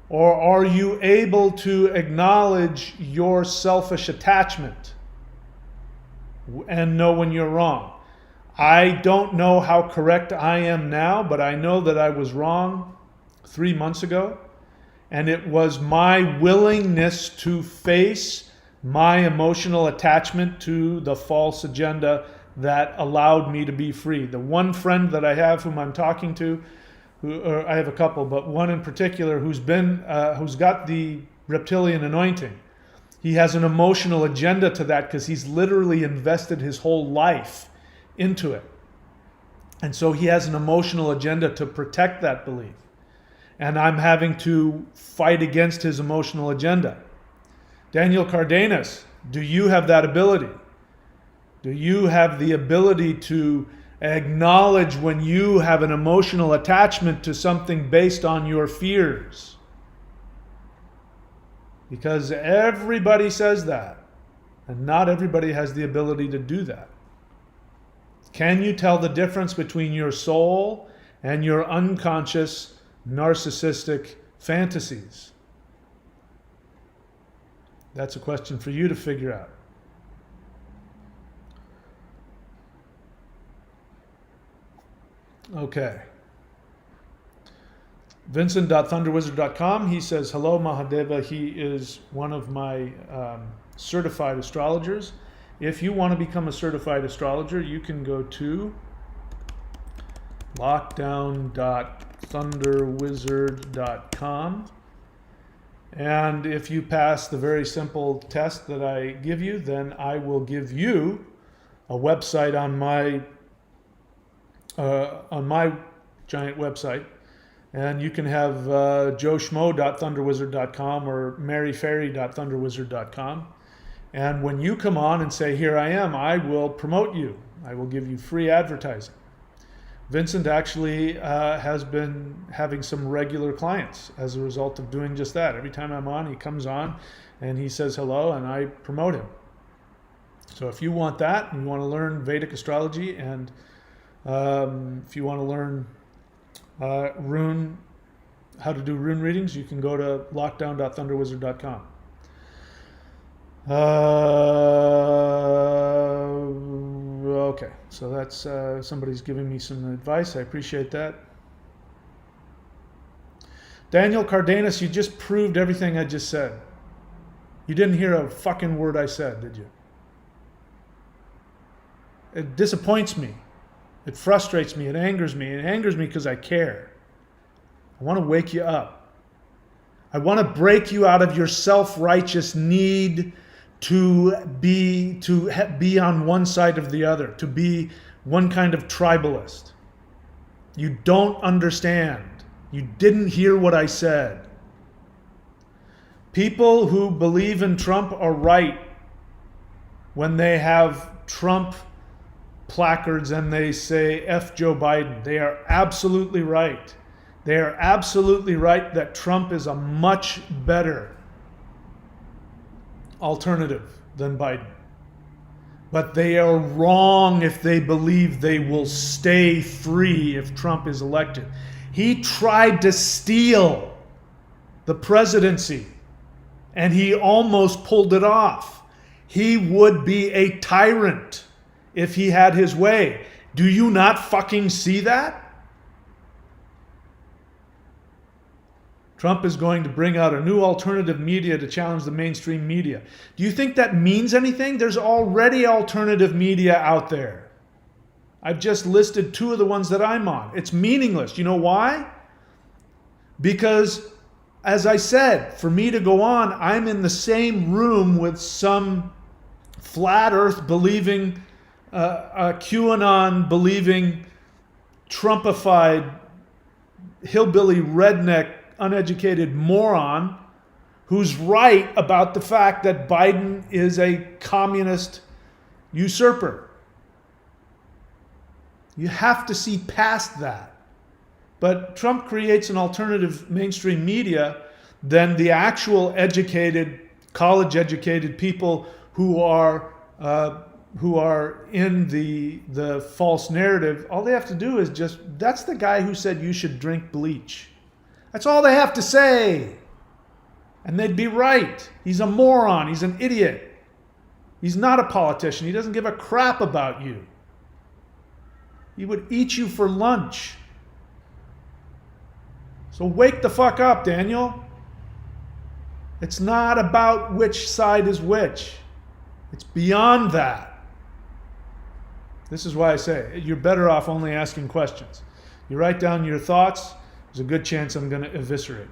Or are you able to acknowledge your selfish attachment and know when you're wrong? I don't know how correct I am now, but I know that I was wrong 3 months ago. And it was my willingness to face my emotional attachment to the false agenda that allowed me to be free. The one friend that I have whom I'm talking to, I have a couple, but one in particular who's got the reptilian anointing. He has an emotional agenda to that because he's literally invested his whole life into it. And so he has an emotional agenda to protect that belief. And I'm having to fight against his emotional agenda. Daniel Cardenas, do you have that ability? Do you have the ability to acknowledge when you have an emotional attachment to something based on your fears? Because everybody says that, and not everybody has the ability to do that. Can you tell the difference between your soul and your unconscious narcissistic fantasies? That's a question for you to figure out. Okay. Vincent.thunderwizard.com. He says, hello, Mahadeva. He is one of my certified astrologers. If you want to become a certified astrologer, you can go to lockdown.thunderwizard.com. And if you pass the very simple test that I give you, then I will give you a website on my giant website. And you can have joeschmo.thunderwizard.com or maryfairy.thunderwizard.com. And when you come on and say, here I am, I will promote you. I will give you free advertising. Vincent actually has been having some regular clients as a result of doing just that. Every time I'm on, he comes on and he says hello and I promote him. So if you want that and you want to learn Vedic astrology and if you want to learn how to do rune readings, you can go to lockdown.thunderwizard.com. Okay, so that's somebody's giving me some advice. I appreciate that. Daniel Cardenas, you just proved everything I just said. You didn't hear a fucking word I said, did you? It disappoints me. It frustrates me. It angers me. It angers me because I care. I want to wake you up. I want to break you out of your self-righteous need to be on one side of the other, to be one kind of tribalist. You don't understand. You didn't hear what I said. People who believe in Trump are right when they have Trump placards and they say F Joe Biden. They are absolutely right. They are absolutely right that Trump is a much better alternative than Biden. But they are wrong if they believe they will stay free if Trump is elected. He tried to steal the presidency and he almost pulled it off. He would be a tyrant if he had his way. Do you not fucking see that? Trump is going to bring out a new alternative media to challenge the mainstream media. Do you think that means anything? There's already alternative media out there. I've just listed 2 of the ones that I'm on. It's meaningless. You know why? Because, as I said, for me to go on, I'm in the same room with some flat earth believing, QAnon believing, Trumpified, hillbilly redneck, uneducated moron who's right about the fact that Biden is a communist usurper. You have to see past that. But Trump creates an alternative mainstream media, then the actual educated, college-educated people who are in the false narrative, all they have to do is just, that's the guy who said you should drink bleach. That's all they have to say. And they'd be right. He's a moron. He's an idiot. He's not a politician. He doesn't give a crap about you. He would eat you for lunch. So wake the fuck up, Daniel. It's not about which side is which. It's beyond that. This is why I say you're better off only asking questions. You write down your thoughts. There's a good chance I'm going to eviscerate.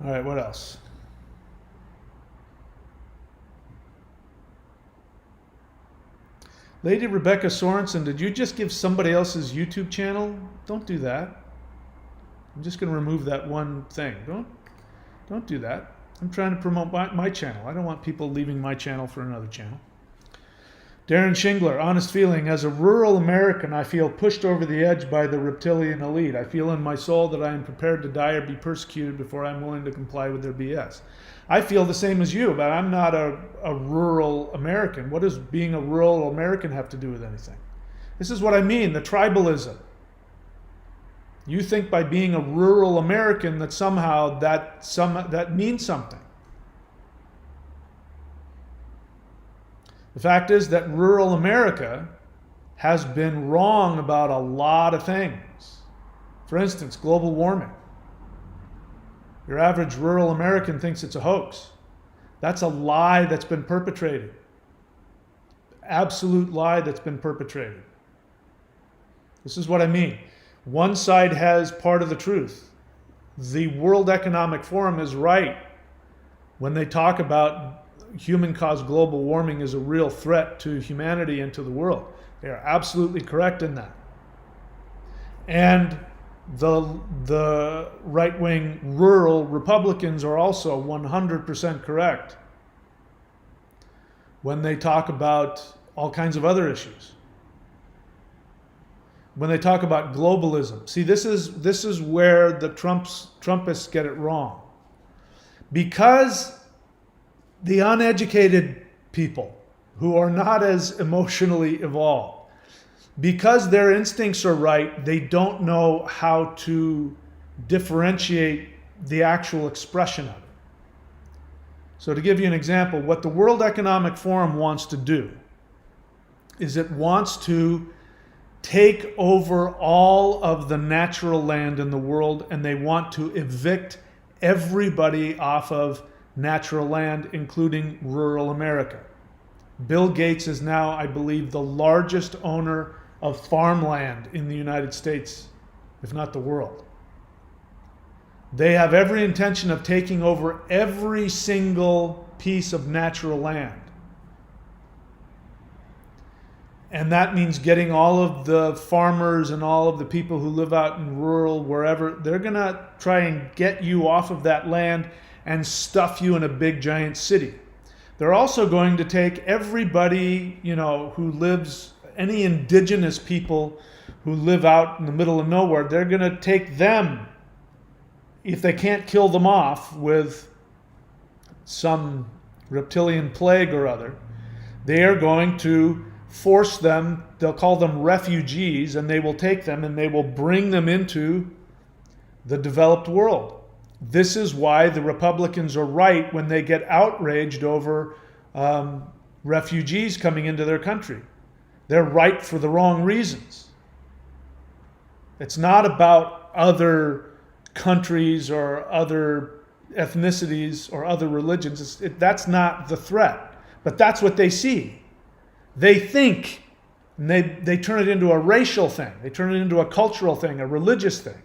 All right, what else? Lady Rebecca Sorensen, did you just give somebody else's YouTube channel? Don't do that. I'm just going to remove that one thing. Don't do that. I'm trying to promote my channel. I don't want people leaving my channel for another channel. Darren Shingler, honest feeling. As a rural American, I feel pushed over the edge by the reptilian elite. I feel in my soul that I am prepared to die or be persecuted before I'm willing to comply with their BS. I feel the same as you, but I'm not a rural American. What does being a rural American have to do with anything? This is what I mean, the tribalism. You think by being a rural American that somehow that means something. The fact is that rural America has been wrong about a lot of things. For instance, global warming. Your average rural American thinks it's a hoax. That's a lie that's been perpetrated. Absolute lie that's been perpetrated. This is what I mean. One side has part of the truth. The World Economic Forum is right when they talk about human-caused global warming is a real threat to humanity and to the world. They are absolutely correct in that. And the right-wing rural Republicans are also 100% correct when they talk about all kinds of other issues. When they talk about globalism. See, this is where the Trumpists get it wrong. Because the uneducated people who are not as emotionally evolved, because their instincts are right, they don't know how to differentiate the actual expression of it. So to give you an example, what the World Economic Forum wants to do is it wants to take over all of the natural land in the world, and they want to evict everybody off of natural land, including rural America. Bill Gates is now, I believe, the largest owner of farmland in the United States, if not the world. They have every intention of taking over every single piece of natural land. And that means getting all of the farmers and all of the people who live out in rural, wherever, they're going to try and get you off of that land and stuff you in a big giant city. They're also going to take everybody, who lives, any indigenous people who live out in the middle of nowhere, they're going to take them, if they can't kill them off with some reptilian plague or other, they are going to force them, they'll call them refugees, and they will take them and they will bring them into the developed world. This is why the Republicans are right when they get outraged over refugees coming into their country. They're right for the wrong reasons. It's not about other countries or other ethnicities or other religions. That's not the threat. But that's what they see. They think, and they turn it into a racial thing. They turn it into a cultural thing, a religious thing.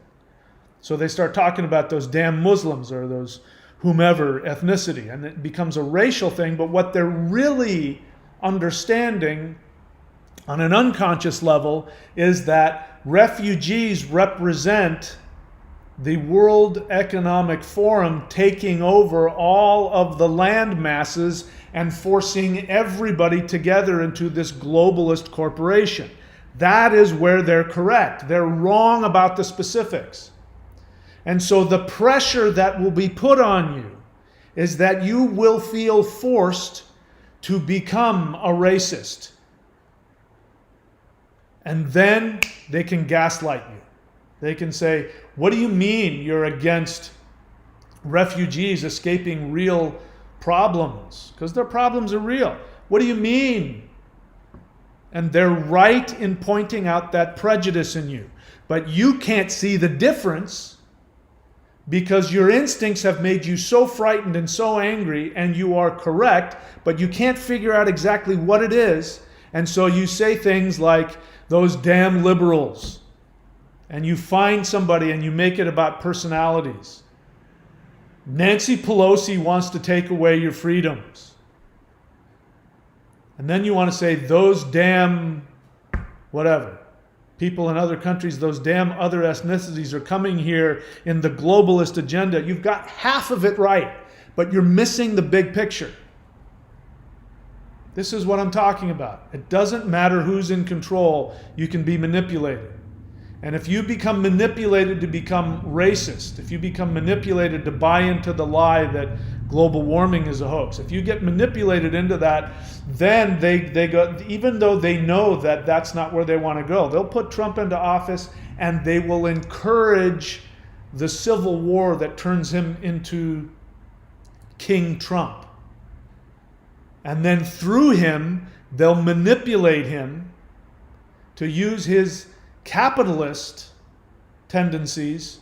So they start talking about those damn Muslims or those whomever ethnicity, and it becomes a racial thing. But what they're really understanding on an unconscious level is that refugees represent the World Economic Forum taking over all of the land masses and forcing everybody together into this globalist corporation. That is where they're correct. They're wrong about the specifics. And so the pressure that will be put on you is that you will feel forced to become a racist. And then they can gaslight you. They can say, what do you mean you're against refugees escaping real problems? Because their problems are real. What do you mean? And they're right in pointing out that prejudice in you. But you can't see the difference because your instincts have made you so frightened and so angry, and you are correct, but you can't figure out exactly what it is. And so you say things like, those damn liberals. And you find somebody and you make it about personalities. Nancy Pelosi wants to take away your freedoms. And then you want to say, those damn whatever. People in other countries, those damn other ethnicities are coming here in the globalist agenda. You've got half of it right, but you're missing the big picture. This is what I'm talking about. It doesn't matter who's in control, you can be manipulated. And if you become manipulated to become racist, if you become manipulated to buy into the lie that global warming is a hoax. If you get manipulated into that, then they go, even though they know that that's not where they want to go, they'll put Trump into office and they will encourage the civil war that turns him into King Trump. And then through him, they'll manipulate him to use his capitalist tendencies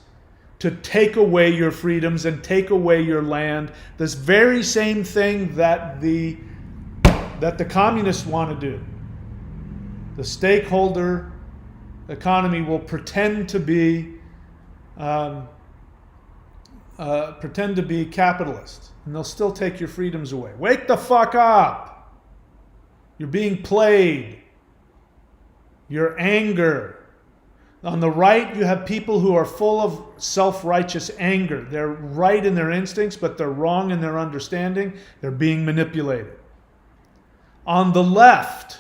to take away your freedoms and take away your land. This very same thing that the communists want to do. The stakeholder economy will pretend to be capitalist, and they'll still take your freedoms away. Wake the fuck up! You're being played. Your anger. On the right, you have people who are full of self-righteous anger. They're right in their instincts, but they're wrong in their understanding. They're being manipulated. On the left,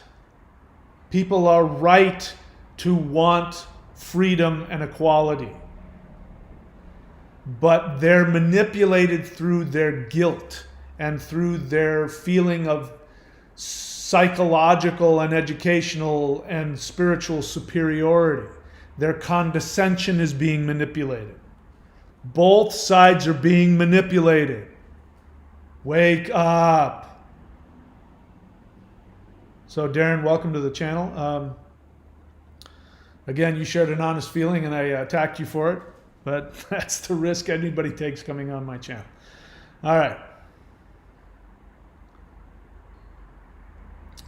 people are right to want freedom and equality. But they're manipulated through their guilt and through their feeling of psychological and educational and spiritual superiority. Their condescension is being manipulated. Both sides are being manipulated. Wake up. So Darren, welcome to the channel. Again, you shared an honest feeling and I attacked you for it, but that's the risk anybody takes coming on my channel. All right.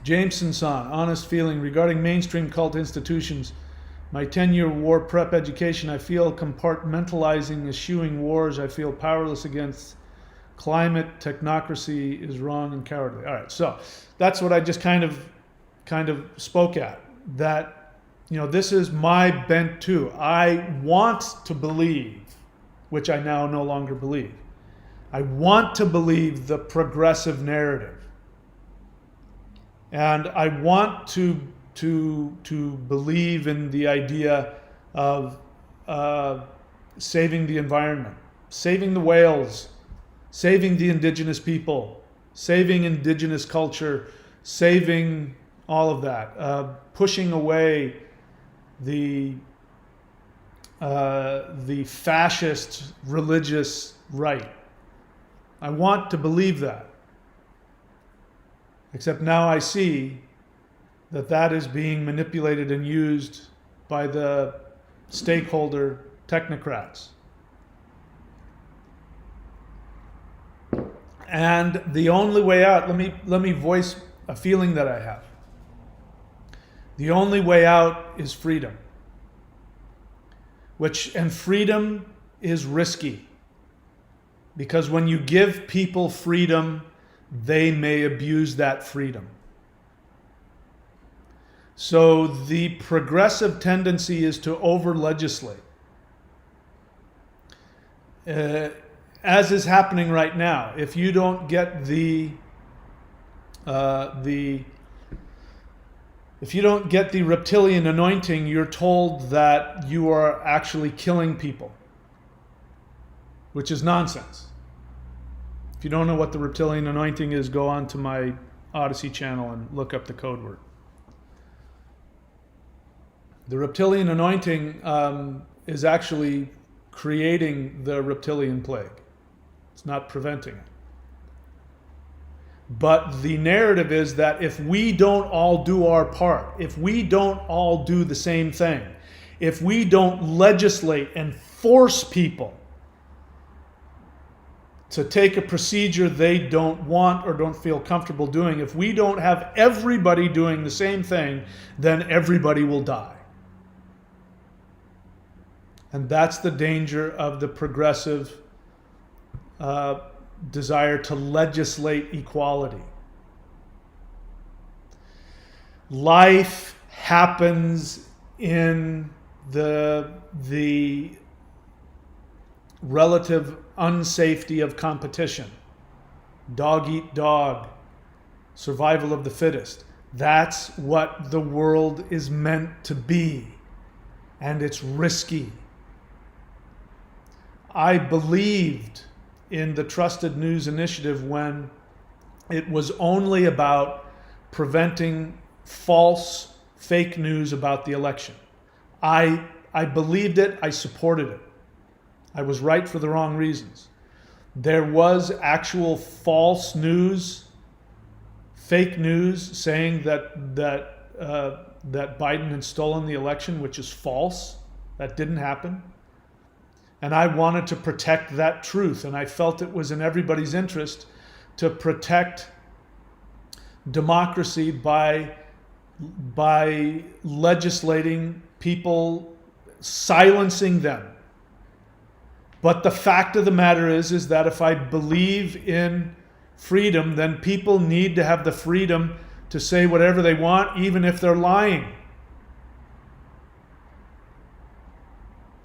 Jameson-san, honest feeling regarding mainstream cult institutions. My 10-year war prep education, I feel compartmentalizing, eschewing wars. I feel powerless against climate. Technocracy is wrong and cowardly. All right, so that's what I just kind of spoke at. That, you know, this is my bent too. I want to believe, which I now no longer believe. I want to believe the progressive narrative. And I want to believe in the idea of saving the environment, saving the whales, saving the indigenous people, saving indigenous culture, saving all of that, pushing away the fascist religious right. I want to believe that. Except now I see that is being manipulated and used by the stakeholder technocrats. And the only way out, let me voice a feeling that I have. The only way out is freedom. And freedom is risky. Because when you give people freedom, they may abuse that freedom. So the progressive tendency is to over-legislate. As is happening right now. If you don't get the reptilian anointing, you're told that you are actually killing people, which is nonsense. If you don't know what the reptilian anointing is, go on to my Odyssey channel and look up the code word. The reptilian anointing is actually creating the reptilian plague. It's not preventing it. But the narrative is that if we don't all do our part, if we don't all do the same thing, if we don't legislate and force people to take a procedure they don't want or don't feel comfortable doing, if we don't have everybody doing the same thing, then everybody will die. And that's the danger of the progressive desire to legislate equality. Life happens in the relative unsafety of competition. Dog eat dog. Survival of the fittest. That's what the world is meant to be. And it's risky. I believed in the Trusted News Initiative when it was only about preventing false, fake news about the election. I believed it, I supported it. I was right for the wrong reasons. There was actual false news, fake news, saying that Biden had stolen the election, which is false. That didn't happen. And I wanted to protect that truth, and I felt it was in everybody's interest to protect democracy by legislating people, silencing them. But the fact of the matter is that if I believe in freedom, then people need to have the freedom to say whatever they want, even if they're lying.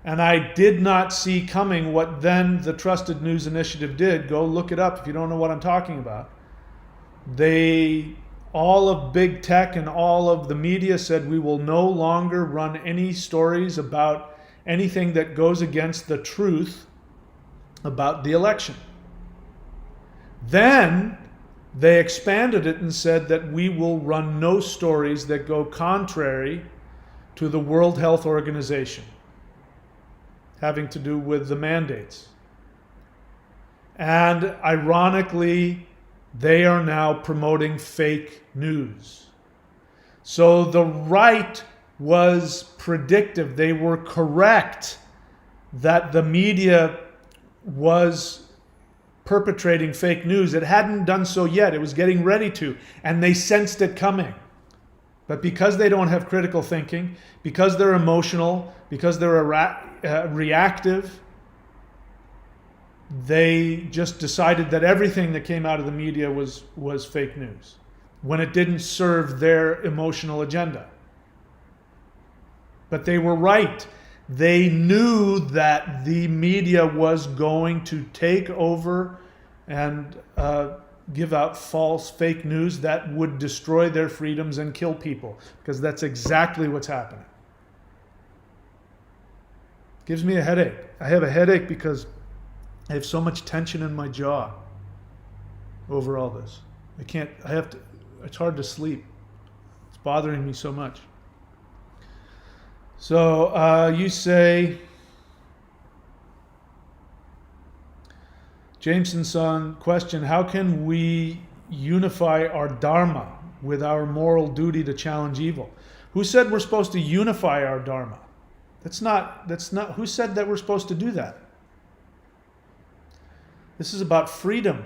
And I did not see coming what then the Trusted News Initiative did. Go look it up if you don't know what I'm talking about. All of big tech and all of the media said we will no longer run any stories about anything that goes against the truth about the election. Then they expanded it and said that we will run no stories that go contrary to the World Health Organization, having to do with the mandates. And ironically, they are now promoting fake news. So the right was predictive. They were correct that the media was perpetrating fake news. It hadn't done so yet. It was getting ready to, and they sensed it coming. But because they don't have critical thinking, because they're emotional, because they're reactive, they just decided that everything that came out of the media was fake news when it didn't serve their emotional agenda. But they were right. They knew that the media was going to take over and give out false, fake news that would destroy their freedoms and kill people, because that's exactly what's happening. Gives me a headache. I have a headache because I have so much tension in my jaw over all this. It's hard to sleep. It's bothering me so much. So you say, Jameson's son, question, how can we unify our dharma with our moral duty to challenge evil? Who said we're supposed to unify our dharma? That's not, who said that we're supposed to do that? This is about freedom.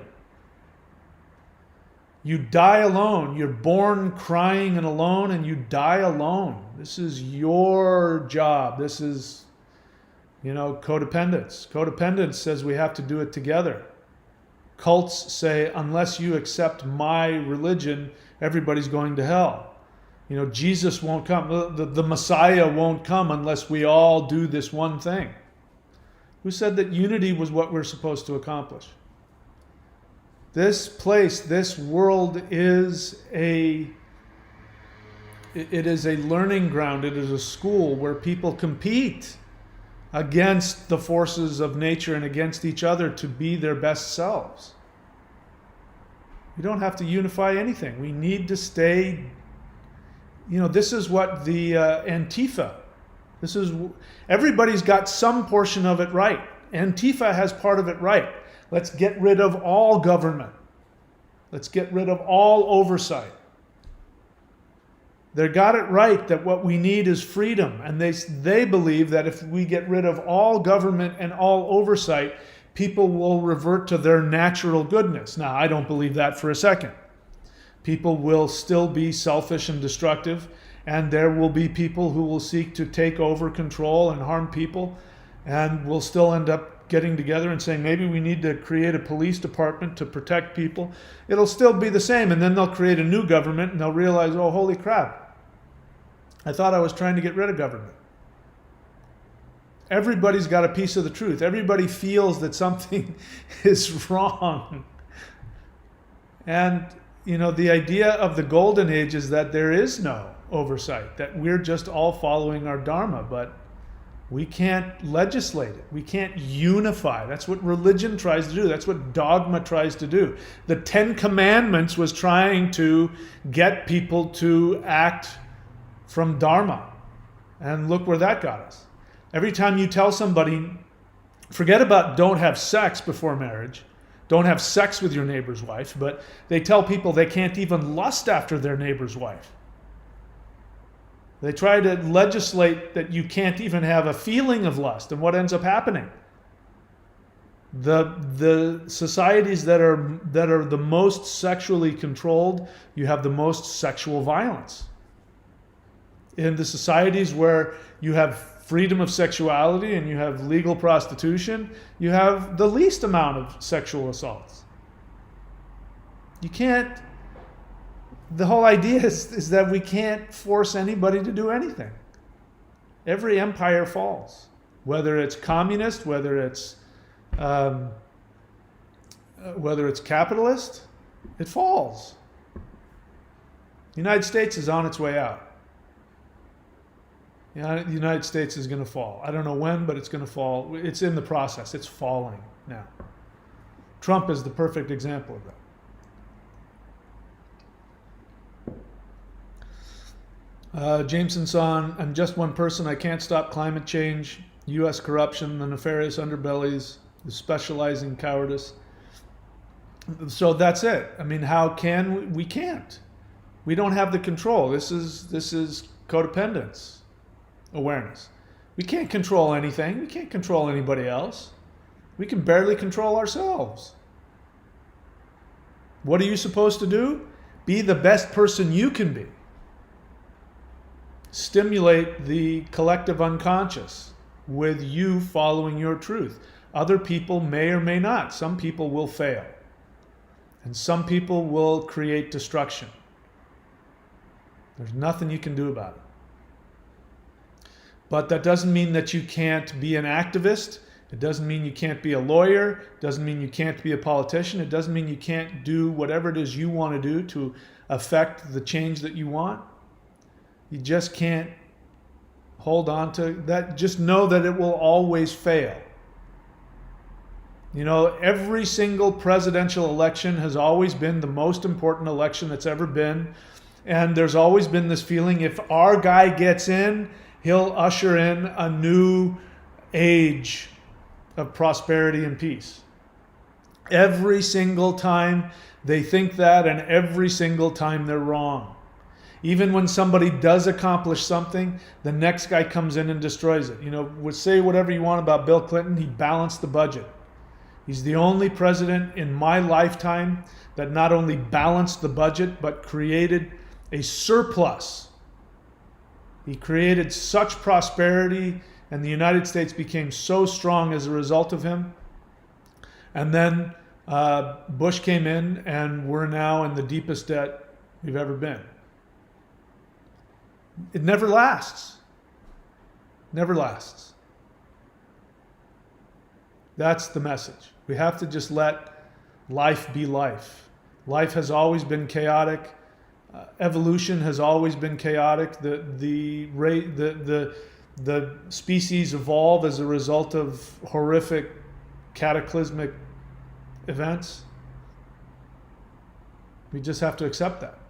You die alone. You're born crying and alone, and you die alone. This is your job. This is, codependence. Codependence says we have to do it together. Cults say, unless you accept my religion, everybody's going to hell. Jesus won't come. The Messiah won't come unless we all do this one thing. Who said that unity was what we're supposed to accomplish? This place, this world is a learning ground. It is a school where people compete against the forces of nature and against each other to be their best selves. We don't have to unify anything. We need to stay, this is what the Antifa, everybody's got some portion of it right. Antifa has part of it right. Let's get rid of all government. Let's get rid of all oversight. They got it right that what we need is freedom. And they believe that if we get rid of all government and all oversight, people will revert to their natural goodness. Now, I don't believe that for a second. People will still be selfish and destructive, and there will be people who will seek to take over control and harm people, and we'll still end up getting together and saying maybe we need to create a police department to protect people. It'll still be the same, and then they'll create a new government and they'll realize, oh, holy crap, I thought I was trying to get rid of government. Everybody's got a piece of the truth. Everybody feels that something is wrong. And, the idea of the golden age is that there is no oversight, that we're just all following our dharma, but We can't legislate it. We can't unify. That's what religion tries to do. That's what dogma tries to do. The Ten Commandments was trying to get people to act from Dharma. And look where that got us. Every time you tell somebody, forget about don't have sex before marriage, don't have sex with your neighbor's wife, but they tell people they can't even lust after their neighbor's wife. They try to legislate that you can't even have a feeling of lust. And what ends up happening? The societies that are the most sexually controlled, you have the most sexual violence. In the societies where you have freedom of sexuality and you have legal prostitution, you have the least amount of sexual assaults. You can't. The whole idea is that we can't force anybody to do anything. Every empire falls, whether it's communist, whether it's capitalist, it falls. The United States is on its way out. The United States is going to fall. I don't know when, but it's going to fall. It's in the process. It's falling now. Trump is the perfect example of that. Jameson's on, I'm just one person. I can't stop climate change, U.S. corruption, the nefarious underbellies, the specializing cowardice. So that's it. I mean, how can we can't. We don't have the control. This is codependence awareness. We can't control anything. We can't control anybody else. We can barely control ourselves. What are you supposed to do? Be the best person you can be. Stimulate the collective unconscious with you following your truth. Other people may or may not. Some people will fail. And some people will create destruction. There's nothing you can do about it. But that doesn't mean that you can't be an activist. It doesn't mean you can't be a lawyer. It doesn't mean you can't be a politician. It doesn't mean you can't do whatever it is you want to do to affect the change that you want. You just can't hold on to that. Just know that it will always fail. You know, every single presidential election has always been the most important election that's ever been. And there's always been this feeling, if our guy gets in, he'll usher in a new age of prosperity and peace. Every single time they think that, and every single time they're wrong. Even when somebody does accomplish something, the next guy comes in and destroys it. You know, say whatever you want about Bill Clinton, he balanced the budget. He's the only president in my lifetime that not only balanced the budget, but created a surplus. He created such prosperity, and the United States became so strong as a result of him. And then Bush came in, and we're now in the deepest debt we've ever been. It never lasts. Never lasts. That's the message. We have to just let life be life. Life has always been chaotic. Evolution has always been chaotic. The species evolve as a result of horrific, cataclysmic events. We just have to accept that.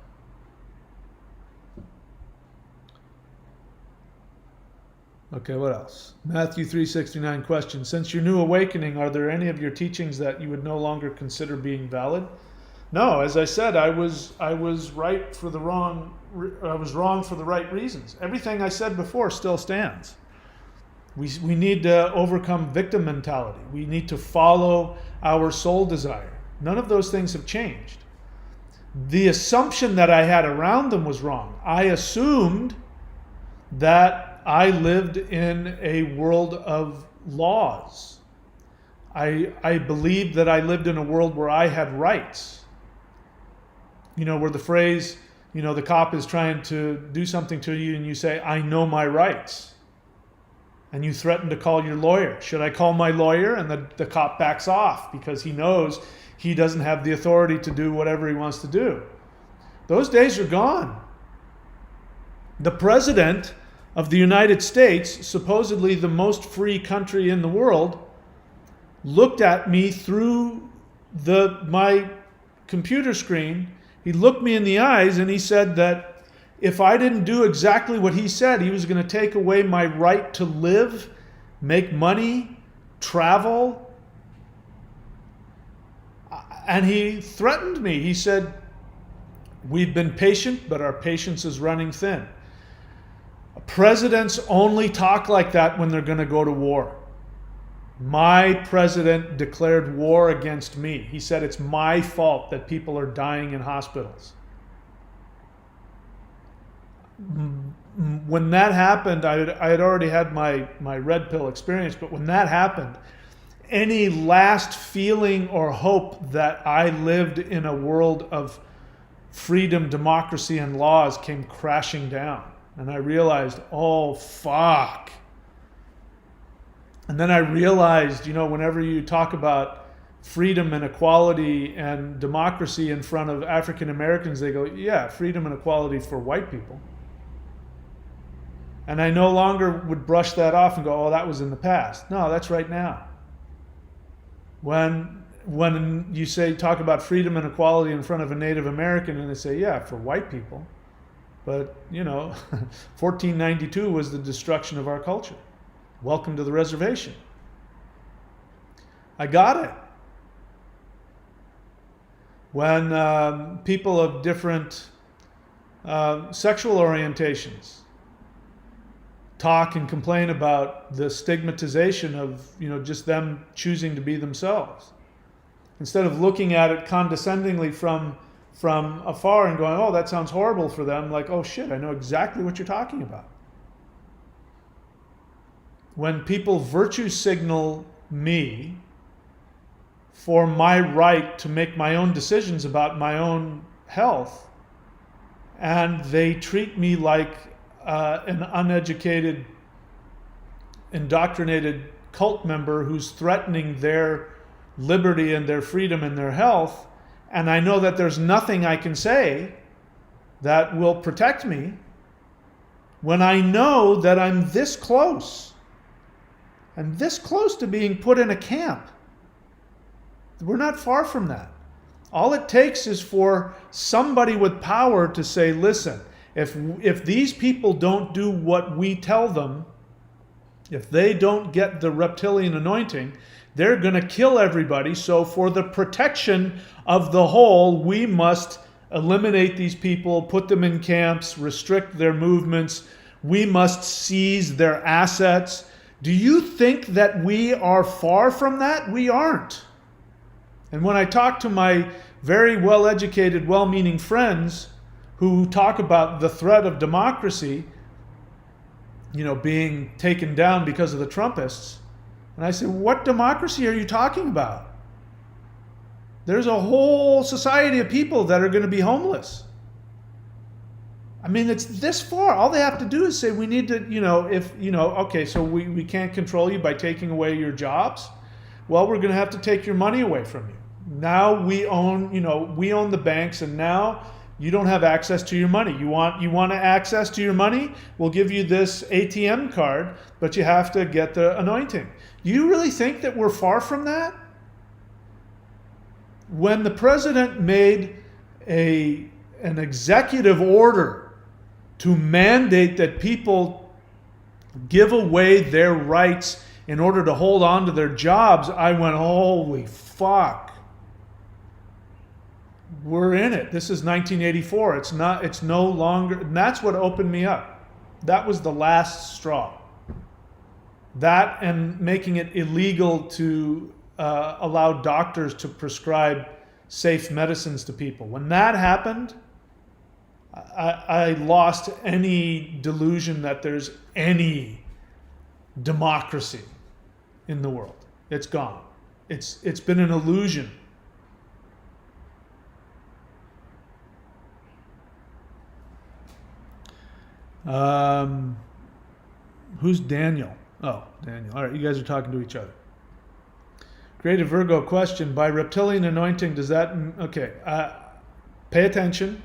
Okay, what else? Matthew 3:69 question. Since your new awakening, are there any of your teachings that you would no longer consider being valid? No, as I said, I was right for the wrong. I was wrong for the right reasons. Everything I said before still stands. We need to overcome victim mentality. We need to follow our soul desire. None of those things have changed. The assumption that I had around them was wrong. I assumed that I lived in a world of laws. I believed that I lived in a world where I had rights. You know, where the phrase, you know, the cop is trying to do something to you and you say, I know my rights. And you threaten to call your lawyer. Should I call my lawyer? And the cop backs off because he knows he doesn't have the authority to do whatever he wants to do. Those days are gone. The president of the United States, supposedly the most free country in the world, looked at me through my computer screen. He looked me in the eyes and he said that if I didn't do exactly what he said, he was going to take away my right to live, make money, travel. And he threatened me. He said, "We've been patient, but our patience is running thin." Presidents only talk like that when they're going to go to war. My president declared war against me. He said it's my fault that people are dying in hospitals. When that happened, I had already had my red pill experience, but when that happened, any last feeling or hope that I lived in a world of freedom, democracy, and laws came crashing down. And I realized, oh, fuck. And then I realized, whenever you talk about freedom and equality and democracy in front of African Americans, they go, yeah, freedom and equality for white people. And I no longer would brush that off and go, oh, that was in the past. No, that's right now. When you talk about freedom and equality in front of a Native American, and they say, yeah, for white people. But, 1492 was the destruction of our culture. Welcome to the reservation. I got it. When people of different sexual orientations talk and complain about the stigmatization of, just them choosing to be themselves, instead of looking at it condescendingly from afar and going, oh, that sounds horrible for them, like, oh shit, I know exactly what you're talking about. When people virtue signal me for my right to make my own decisions about my own health, and they treat me like an uneducated, indoctrinated cult member who's threatening their liberty and their freedom and their health, and I know that there's nothing I can say that will protect me, when I know that I'm this close to being put in a camp. We're not far from that. All it takes is for somebody with power to say, listen, if these people don't do what we tell them, if they don't get the reptilian anointing, they're going to kill everybody. So for the protection of the whole, we must eliminate these people, put them in camps, restrict their movements. We must seize their assets. Do you think that we are far from that? We aren't. And when I talk to my very well-educated, well-meaning friends who talk about the threat of democracy, being taken down because of the Trumpists, and I say, what democracy are you talking about? There's a whole society of people that are going to be homeless. I mean, it's this far. All they have to do is say, we need to, okay, so we can't control you by taking away your jobs. Well, we're going to have to take your money away from you. Now we own the banks, and now you don't have access to your money. You want access to your money? We'll give you this ATM card, but you have to get the anointing. Do you really think that we're far from that? When the president made an executive order to mandate that people give away their rights in order to hold on to their jobs, I went, holy fuck. We're in it. This is 1984. It's no longer, and that's what opened me up. That was the last straw. That and making it illegal to allow doctors to prescribe safe medicines to people. When that happened, I lost any delusion that there's any democracy in the world. It's gone. It's been an illusion. Who's Daniel? Oh, Daniel. All right, you guys are talking to each other. Creative Virgo question. By reptilian anointing, does that... Okay, pay attention.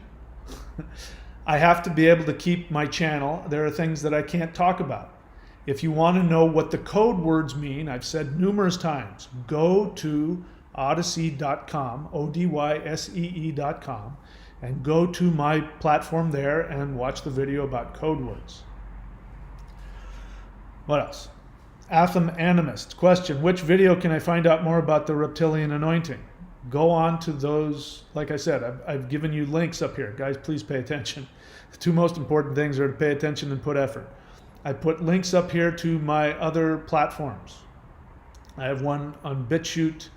I have to be able to keep my channel. There are things that I can't talk about. If you want to know what the code words mean, I've said numerous times, go to odyssey.com, ODYSEE.com, and go to my platform there and watch the video about code words. What else? Atham Animist. Question, which video can I find out more about the reptilian anointing? Go on to those, like I said, I've given you links up here. Guys, please pay attention. The two most important things are to pay attention and put effort. I put links up here to my other platforms. I have one on BitChute,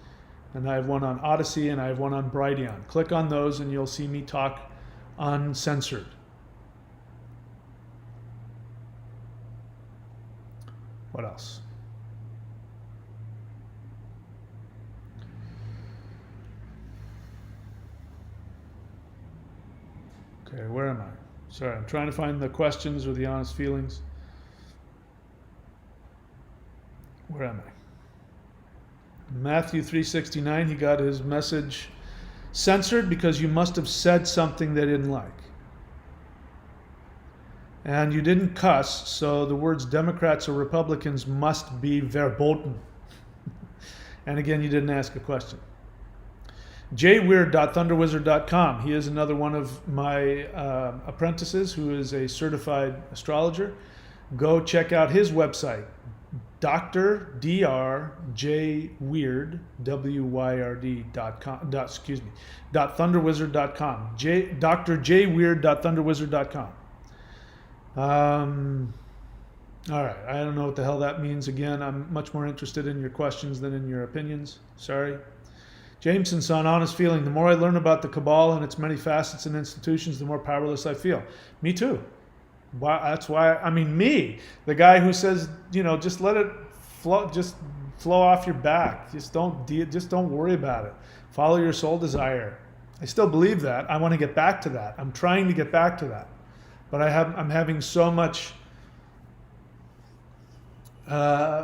and I have one on Odyssey, and I have one on Brighteon. Click on those and you'll see me talk uncensored. What else? Okay, where am I? Sorry, I'm trying to find the questions or the honest feelings. Where am I? Matthew 3:69, he got his message censored because you must have said something they didn't like. And you didn't cuss, so the words Democrats or Republicans must be verboten. And again, you didn't ask a question. jweird.thunderwizard.com. He is another one of my apprentices who is a certified astrologer. Go check out his website, Dr. Weird, WYRD.com, .thunderwizard.com, drjweird.thunderwizard.com. All right, I don't know what the hell that means. Again, I'm much more interested in your questions than in your opinions. Sorry. Jameson's on honest feeling. The more I learn about the cabal and its many facets and institutions, the more powerless I feel. Me too. That's why, I mean, me, the guy who says, you know, just let it flow, just flow off your back. Just don't worry about it. Follow your soul desire. I still believe that. I want to get back to that. I'm trying to get back to that. But I'm having so much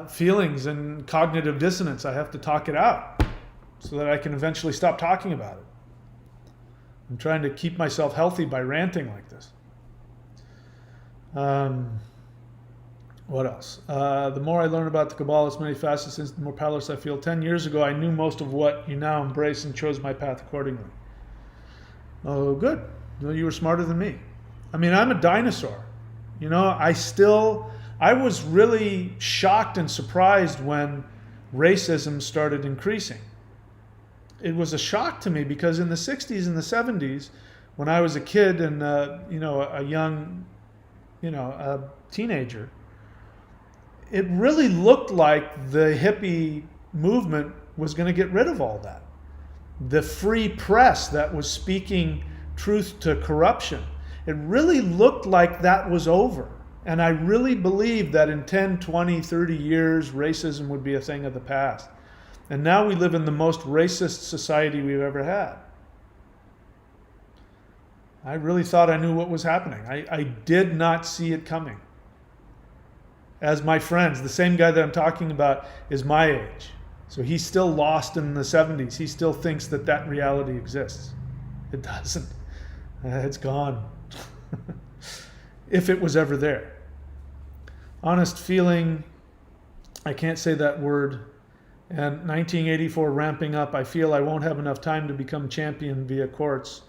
feelings and cognitive dissonance. I have to talk it out so that I can eventually stop talking about it. I'm trying to keep myself healthy by ranting like this. What else? The more I learn about the cabal, its many facets, the more powerless I feel. 10 years ago, I knew most of what you now embrace and chose my path accordingly. Oh, good. No, you were smarter than me. I mean, I'm a dinosaur. You know, I was really shocked and surprised when racism started increasing. It was a shock to me because in the 60s and the 70s, when I was a kid and, you know, a young, you know, a teenager, it really looked like the hippie movement was going to get rid of all that. The free press that was speaking truth to corruption. It really looked like that was over. And I really believed that in 10, 20, 30 years, racism would be a thing of the past. And now we live in the most racist society we've ever had. I really thought I knew what was happening. I did not see it coming. As my friends, the same guy that I'm talking about is my age. So he's still lost in the 70s. He still thinks that that reality exists. It doesn't. It's gone. If it was ever there. Honest feeling, I can't say that word. And 1984 ramping up, I feel I won't have enough time to become champion via courts.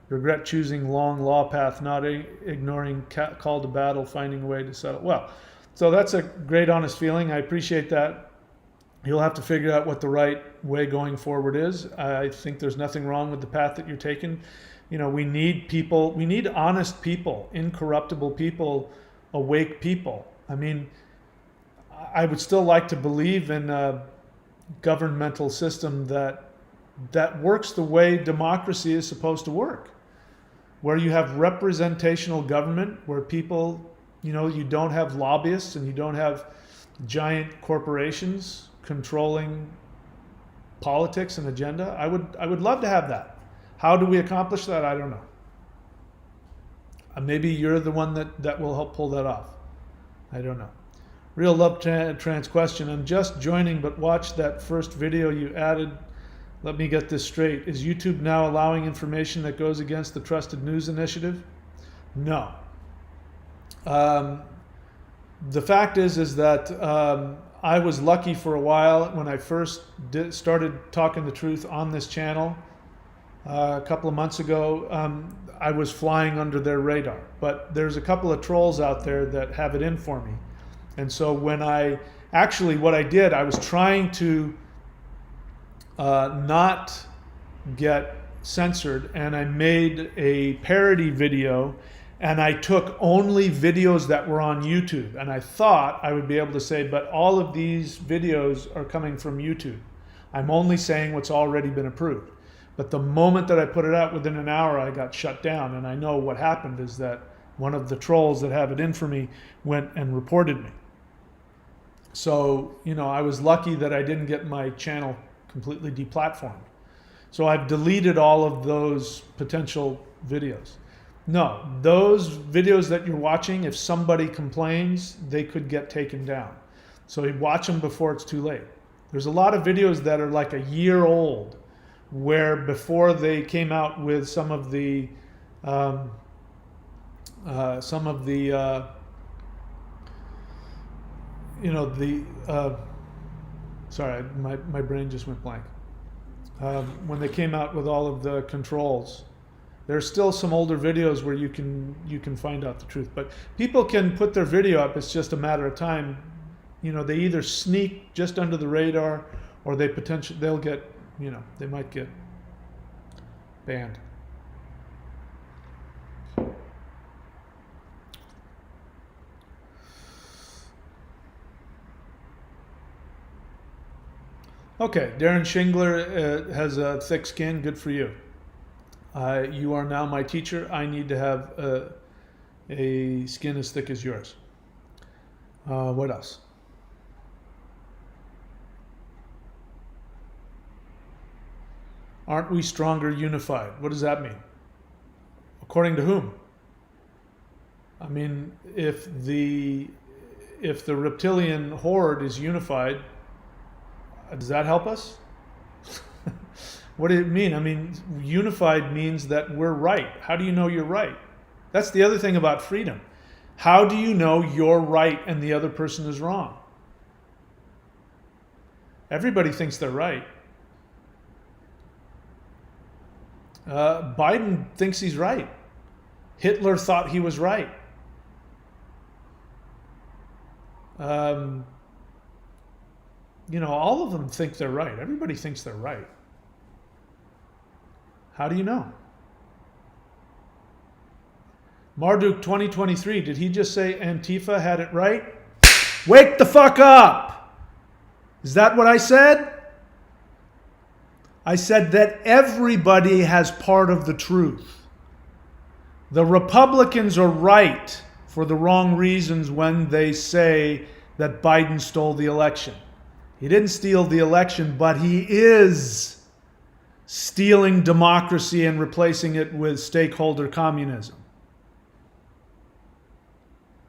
Regret choosing long law path, not ignoring call to battle, finding a way to settle. Well, so that's a great honest feeling. I appreciate that. You'll have to figure out what the right way going forward is. I think there's nothing wrong with the path that you're taking. You know, we need people, we need honest people, incorruptible people, awake people. I mean, I would still like to believe in a governmental system that works the way democracy is supposed to work, where you have representational government, where people, you know, you don't have lobbyists and you don't have giant corporations controlling politics and agenda. I would love to have that. How do we accomplish that? I don't know. Maybe you're the one that will help pull that off. I don't know. Real Love Trans question. I'm just joining, but watch that first video you added. Let me get this straight. Is YouTube now allowing information that goes against the Trusted News Initiative? No. The fact is that I was lucky for a while when I first started talking the truth on this channel a couple of months ago. I was flying under their radar, but there's a couple of trolls out there that have it in for me. And so when what I did, I was trying to not get censored, and I made a parody video, and I took only videos that were on YouTube. And I thought I would be able to say, but all of these videos are coming from YouTube. I'm only saying what's already been approved. But the moment that I put it out, within an hour, I got shut down. And I know what happened is that one of the trolls that have it in for me went and reported me. So, I was lucky that I didn't get my channel completely deplatformed. So I've deleted all of those potential videos. No, those videos that you're watching, if somebody complains, they could get taken down. So you watch them before it's too late. There's a lot of videos that are like a year old, where before they came out with some of the sorry, my brain just went blank. When they came out with all of the controls, there's still some older videos where you can find out the truth. But people can put their video up. It's just a matter of time. They either sneak just under the radar, or they'll get, they might get banned. Okay, Darren Shingler has a thick skin. Good for you. You are now my teacher. I need to have a skin as thick as yours. What else? Aren't we stronger unified? What does that mean? According to whom? I mean, if the reptilian horde is unified, does that help us? What do it mean? I mean, unified means that we're right. How do you know you're right? That's the other thing about freedom. How do you know you're right and the other person is wrong? Everybody thinks they're right. Biden thinks he's right. Hitler thought he was right. All of them think they're right. Everybody thinks they're right. How do you know? Marduk 2023, did he just say Antifa had it right? Wake the fuck up! Is that what I said? I said that everybody has part of the truth. The Republicans are right for the wrong reasons when they say that Biden stole the election. He didn't steal the election, but he is stealing democracy and replacing it with stakeholder communism.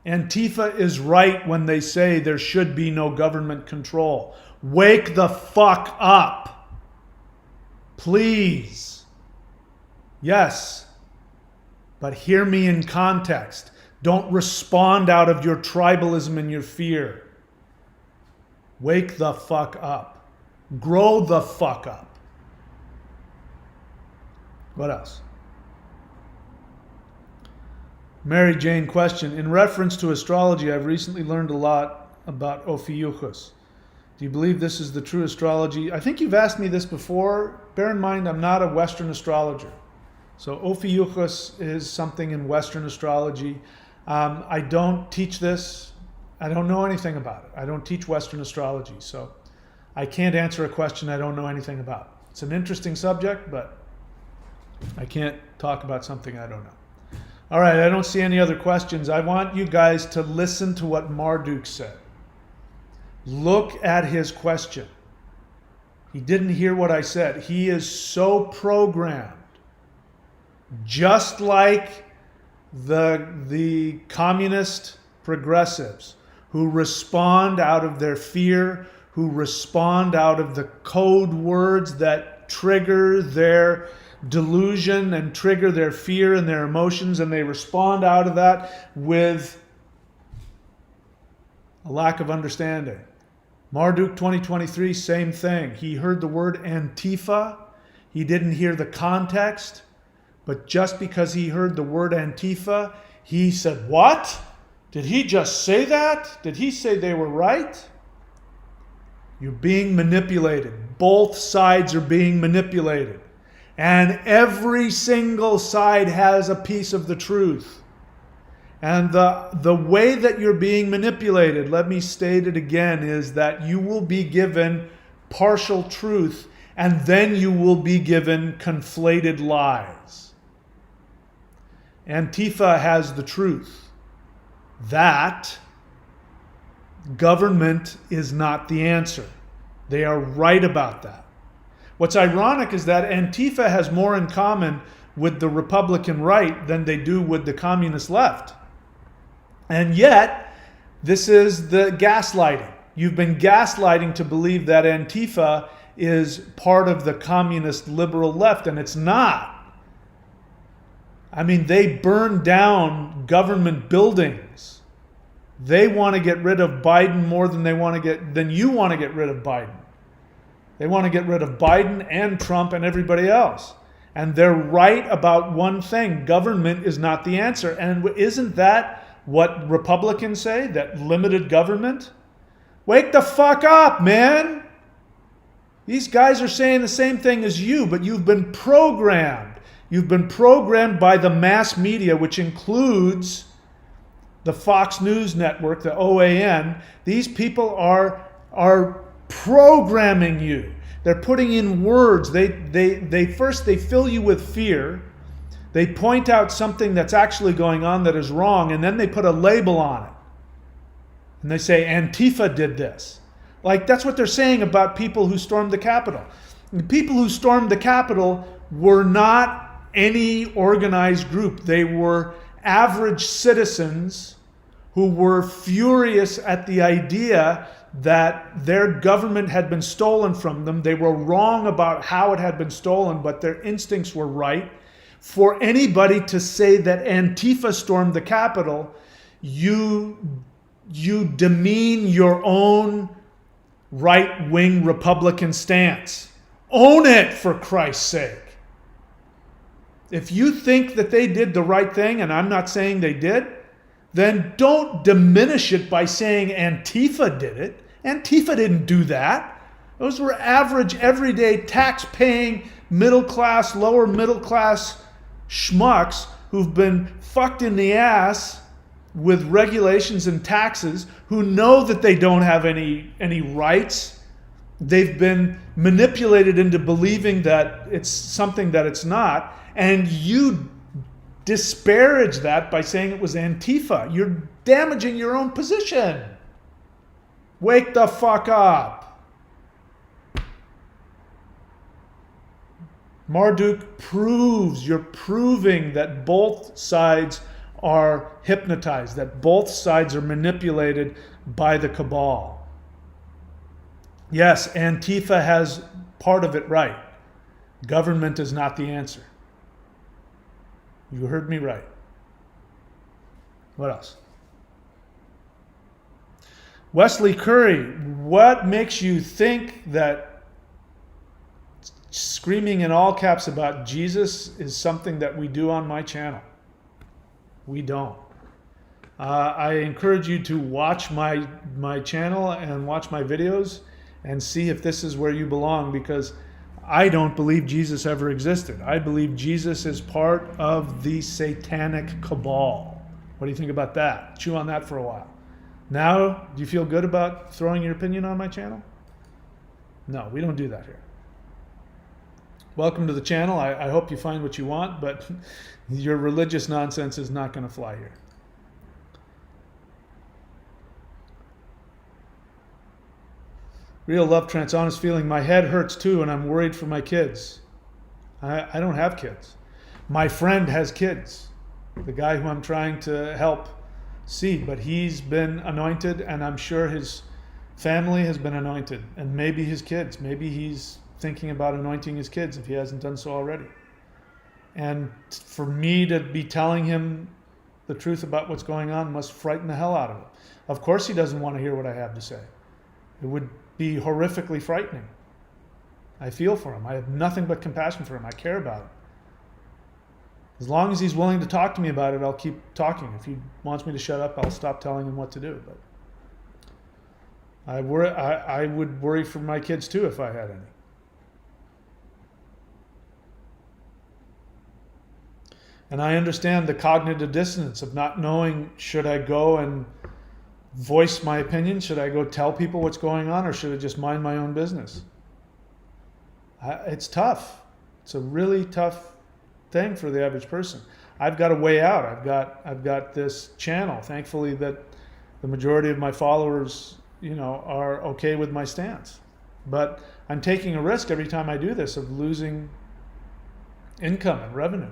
Antifa is right when they say there should be no government control. Wake the fuck up. Please. Yes. But hear me in context. Don't respond out of your tribalism and your fear. Wake the fuck up. Grow the fuck up. What else? Mary Jane question. In reference to astrology, I've recently learned a lot about Ophiuchus. Do you believe this is the true astrology? I think you've asked me this before. Bear in mind, I'm not a Western astrologer. So Ophiuchus is something in Western astrology. I don't teach this. I don't know anything about it. I don't teach Western astrology. So I can't answer a question I don't know anything about. It's an interesting subject, but I can't talk about something I don't know. All right, I don't see any other questions. I want you guys to listen to what Marduk said. Look at his question. He didn't hear what I said. He is so programmed, just like the communist progressives who respond out of their fear, who respond out of the code words that trigger their delusion and trigger their fear and their emotions, and they respond out of that with a lack of understanding. Marduk 2023, same thing. He heard the word Antifa. He didn't hear the context, but just because he heard the word Antifa, he said, what? Did he just say that? Did he say they were right? You're being manipulated. Both sides are being manipulated. And every single side has a piece of the truth. And the way that you're being manipulated, let me state it again, is that you will be given partial truth, and then you will be given conflated lies. Antifa has the truth that government is not the answer. They are right about that. What's ironic is that Antifa has more in common with the Republican right than they do with the communist left. And yet, this is the gaslighting. You've been gaslighting to believe that Antifa is part of the communist liberal left, and it's not. I mean, they burn down government buildings. They want to get rid of Biden more than you want to get rid of Biden. They want to get rid of Biden and Trump and everybody else. And they're right about one thing. Government is not the answer. And isn't that what Republicans say? That limited government? Wake the fuck up, man. These guys are saying the same thing as you, but you've been programmed. You've been programmed by the mass media, which includes the Fox News Network, the OAN. These people are programming you. They're putting in words. They first fill you with fear. They point out something that's actually going on that is wrong, and then they put a label on it. And they say, Antifa did this. Like, that's what they're saying about people who stormed the Capitol. The people who stormed the Capitol were not any organized group. They were average citizens who were furious at the idea that their government had been stolen from them. They were wrong about how it had been stolen, but their instincts were right. For anybody to say that Antifa stormed the Capitol, you demean your own right-wing Republican stance. Own it, for Christ's sake. If you think that they did the right thing, and I'm not saying they did, then don't diminish it by saying Antifa did it. Antifa didn't do that. Those were average, everyday, tax-paying, middle-class, lower middle-class schmucks who've been fucked in the ass with regulations and taxes, who know that they don't have any rights. They've been manipulated into believing that it's something that it's not. And you disparage that by saying it was Antifa. You're damaging your own position. Wake the fuck up. Marduk you're proving that both sides are hypnotized, that both sides are manipulated by the cabal. Yes, Antifa has part of it right. Government is not the answer. You heard me right. What else? Wesley Curry, what makes you think that screaming in all caps about Jesus is something that we do on my channel? We don't. I encourage you to watch my channel and watch my videos and see if this is where you belong, because I don't believe Jesus ever existed. I believe Jesus is part of the satanic cabal. What do you think about that? Chew on that for a while. Now, do you feel good about throwing your opinion on my channel? No, we don't do that here. Welcome to the channel. I hope you find what you want, but your religious nonsense is not going to fly here. Real love, trance, honest feeling. My head hurts too, and I'm worried for my kids. I don't have kids. My friend has kids. The guy who I'm trying to help see, but he's been anointed, and I'm sure his family has been anointed, and maybe his kids. Maybe he's thinking about anointing his kids if he hasn't done so already. And for me to be telling him the truth about what's going on must frighten the hell out of him. Of course he doesn't want to hear what I have to say. It would be horrifically frightening. I feel for him. I have nothing but compassion for him. I care about him. As long as he's willing to talk to me about it, I'll keep talking. If he wants me to shut up, I'll stop telling him what to do. But I would worry for my kids too if I had any. And I understand the cognitive dissonance of not knowing, should I go and voice my opinion? Should I go tell people what's going on, or should I just mind my own business? It's tough. It's a really tough thing for the average person. I've got a way out. I've got this channel. Thankfully, that the majority of my followers, are okay with my stance. But I'm taking a risk every time I do this of losing income and revenue.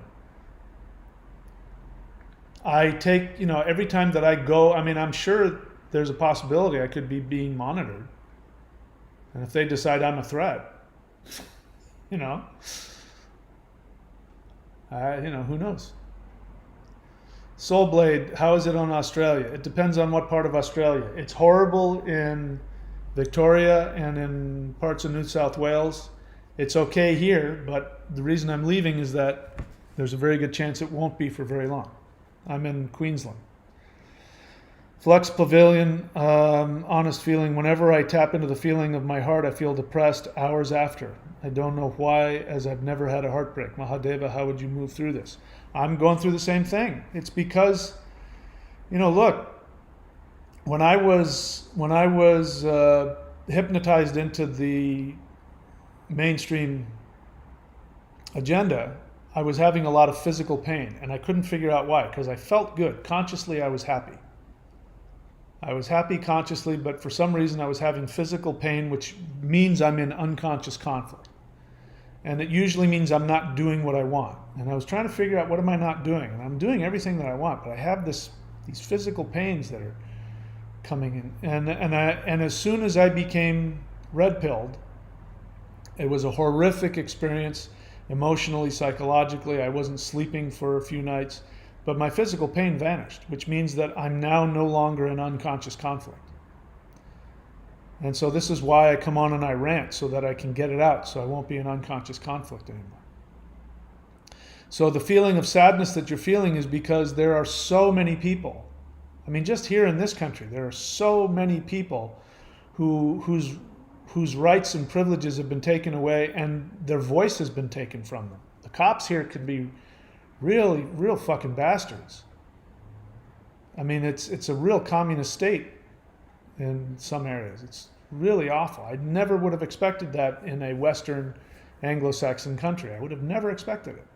I take, every time that I go, I'm sure there's a possibility I could be being monitored. And if they decide I'm a threat, who knows? Soulblade, how is it on Australia? It depends on what part of Australia. It's horrible in Victoria and in parts of New South Wales. It's okay here, but the reason I'm leaving is that there's a very good chance it won't be for very long. I'm in Queensland. Flux Pavilion, honest feeling. Whenever I tap into the feeling of my heart, I feel depressed hours after. I don't know why, as I've never had a heartbreak. Mahadeva, how would you move through this? I'm going through the same thing. It's because, look, when I was hypnotized into the mainstream agenda, I was having a lot of physical pain, and I couldn't figure out why, because I felt good. Consciously, I was happy. I was happy consciously, but for some reason I was having physical pain, which means I'm in unconscious conflict. And it usually means I'm not doing what I want. And I was trying to figure out, what am I not doing? And I'm doing everything that I want, but I have these physical pains that are coming in. And as soon as I became red-pilled, it was a horrific experience. Emotionally, psychologically, I wasn't sleeping for a few nights, but my physical pain vanished, which means that I'm now no longer in unconscious conflict. And so this is why I come on and I rant, so that I can get it out, so I won't be in unconscious conflict anymore. So the feeling of sadness that you're feeling is because there are so many people. Just here in this country, there are so many people whose rights and privileges have been taken away, and their voice has been taken from them. The cops here could be real fucking bastards. It's a real communist state in some areas. It's really awful. I never would have expected that in a Western Anglo-Saxon country. I would have never expected it.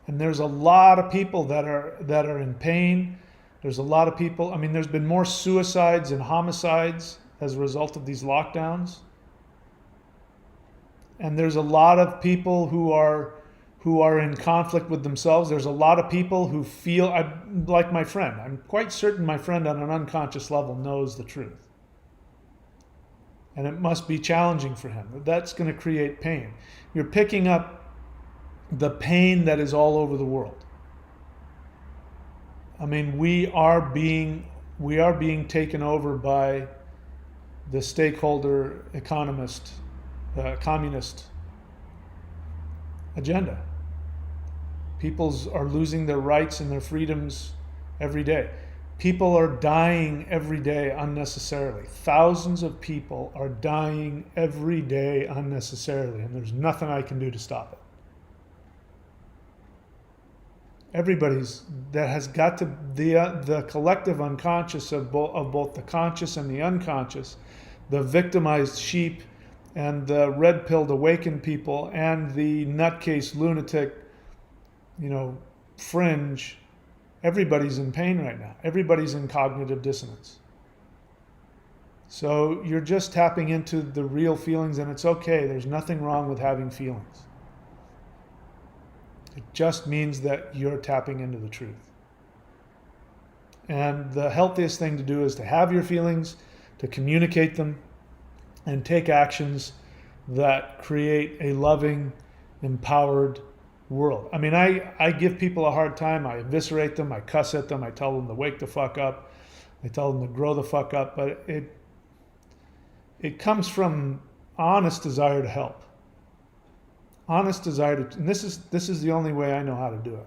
And there's a lot of people that are in pain. There's a lot of people. There's been more suicides and homicides as a result of these lockdowns. And there's a lot of people who are in conflict with themselves. There's a lot of people who feel, like my friend. I'm quite certain my friend on an unconscious level knows the truth. And it must be challenging for him. That's going to create pain. You're picking up the pain that is all over the world. We are being taken over by the stakeholder economist, communist agenda. People are losing their rights and their freedoms every day. People are dying every day unnecessarily. Thousands of people are dying every day unnecessarily, and there's nothing I can do to stop it. That has got to, the collective unconscious of both the conscious and the unconscious, the victimized sheep and the red-pilled awakened people and the nutcase lunatic, fringe. Everybody's in pain right now. Everybody's in cognitive dissonance. So you're just tapping into the real feelings, and it's okay. There's nothing wrong with having feelings. It just means that you're tapping into the truth. And the healthiest thing to do is to have your feelings, to communicate them, and take actions that create a loving, empowered, world. I mean, I give people a hard time. I eviscerate them. I cuss at them. I tell them to wake the fuck up. I tell them to grow the fuck up. But it comes from honest desire to help. Honest desire to, and this is the only way I know how to do it.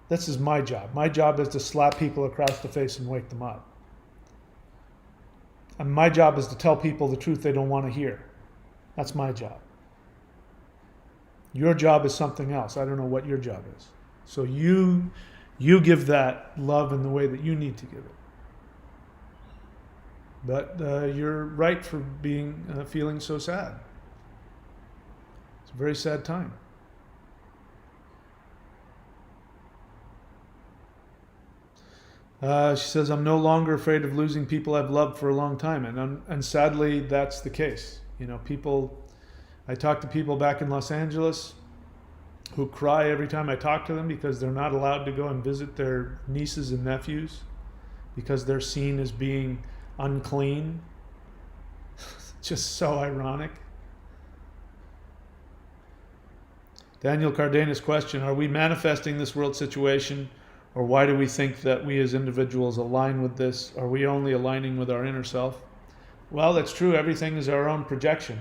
This is my job. My job is to slap people across the face and wake them up. And my job is to tell people the truth they don't want to hear. That's my job. Your job is something else. I don't know what your job is. So you give that love in the way that you need to give it. But you're right for being feeling so sad. It's a very sad time. She says, I'm no longer afraid of losing people I've loved for a long time. And sadly, that's the case. You know, I talk to people back in Los Angeles who cry every time I talk to them because they're not allowed to go and visit their nieces and nephews because they're seen as being unclean. Just so ironic. Daniel Cardenas' question, are we manifesting this world situation, or why do we think that we as individuals align with this? Are we only aligning with our inner self? Well, that's true. Everything is our own projection.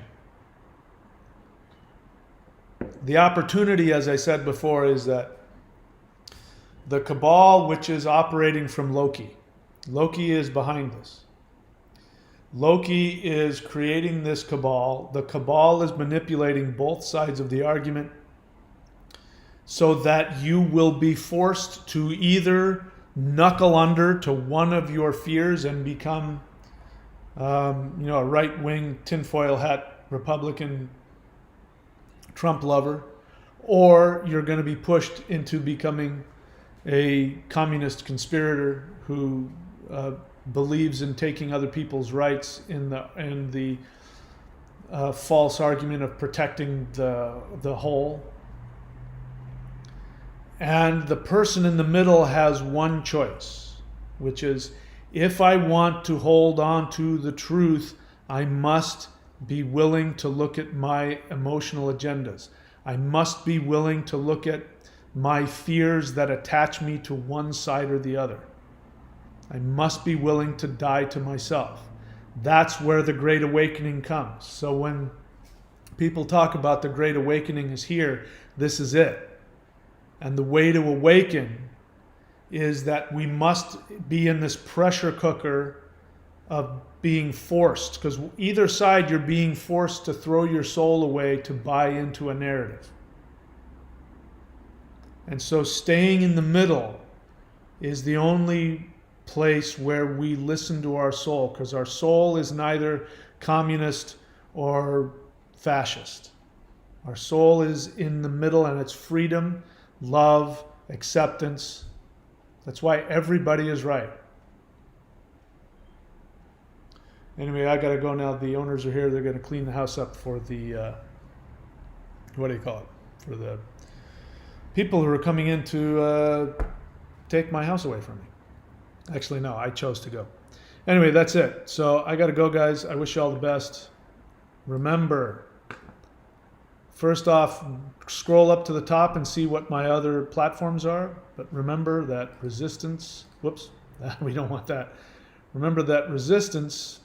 The opportunity, as I said before, is that the cabal, which is operating from Loki is behind this. Loki is creating this cabal. The cabal is manipulating both sides of the argument so that you will be forced to either knuckle under to one of your fears and become a right-wing tinfoil hat Republican Trump lover, or you're going to be pushed into becoming a communist conspirator who believes in taking other people's rights in the false argument of protecting the whole. And the person in the middle has one choice, which is, if I want to hold on to the truth, I must be willing to look at my emotional agendas. I must be willing to look at my fears that attach me to one side or the other. I must be willing to die to myself. That's where the Great Awakening comes. So when people talk about the Great Awakening is here, this is it. And the way to awaken is that we must be in this pressure cooker of being forced, because either side you're being forced to throw your soul away to buy into a narrative. And so staying in the middle is the only place where we listen to our soul, because our soul is neither communist or fascist. Our soul is in the middle, and it's freedom, love, acceptance. That's why everybody is right. Anyway, I got to go now. The owners are here. They're going to clean the house up for the, what do you call it? For the people who are coming in to take my house away from me. Actually, no, I chose to go. Anyway, that's it. So I got to go, guys. I wish you all the best. Remember, first off, scroll up to the top and see what my other platforms are. But remember that resistance, we don't want that. Remember that resistance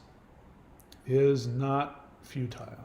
is not futile.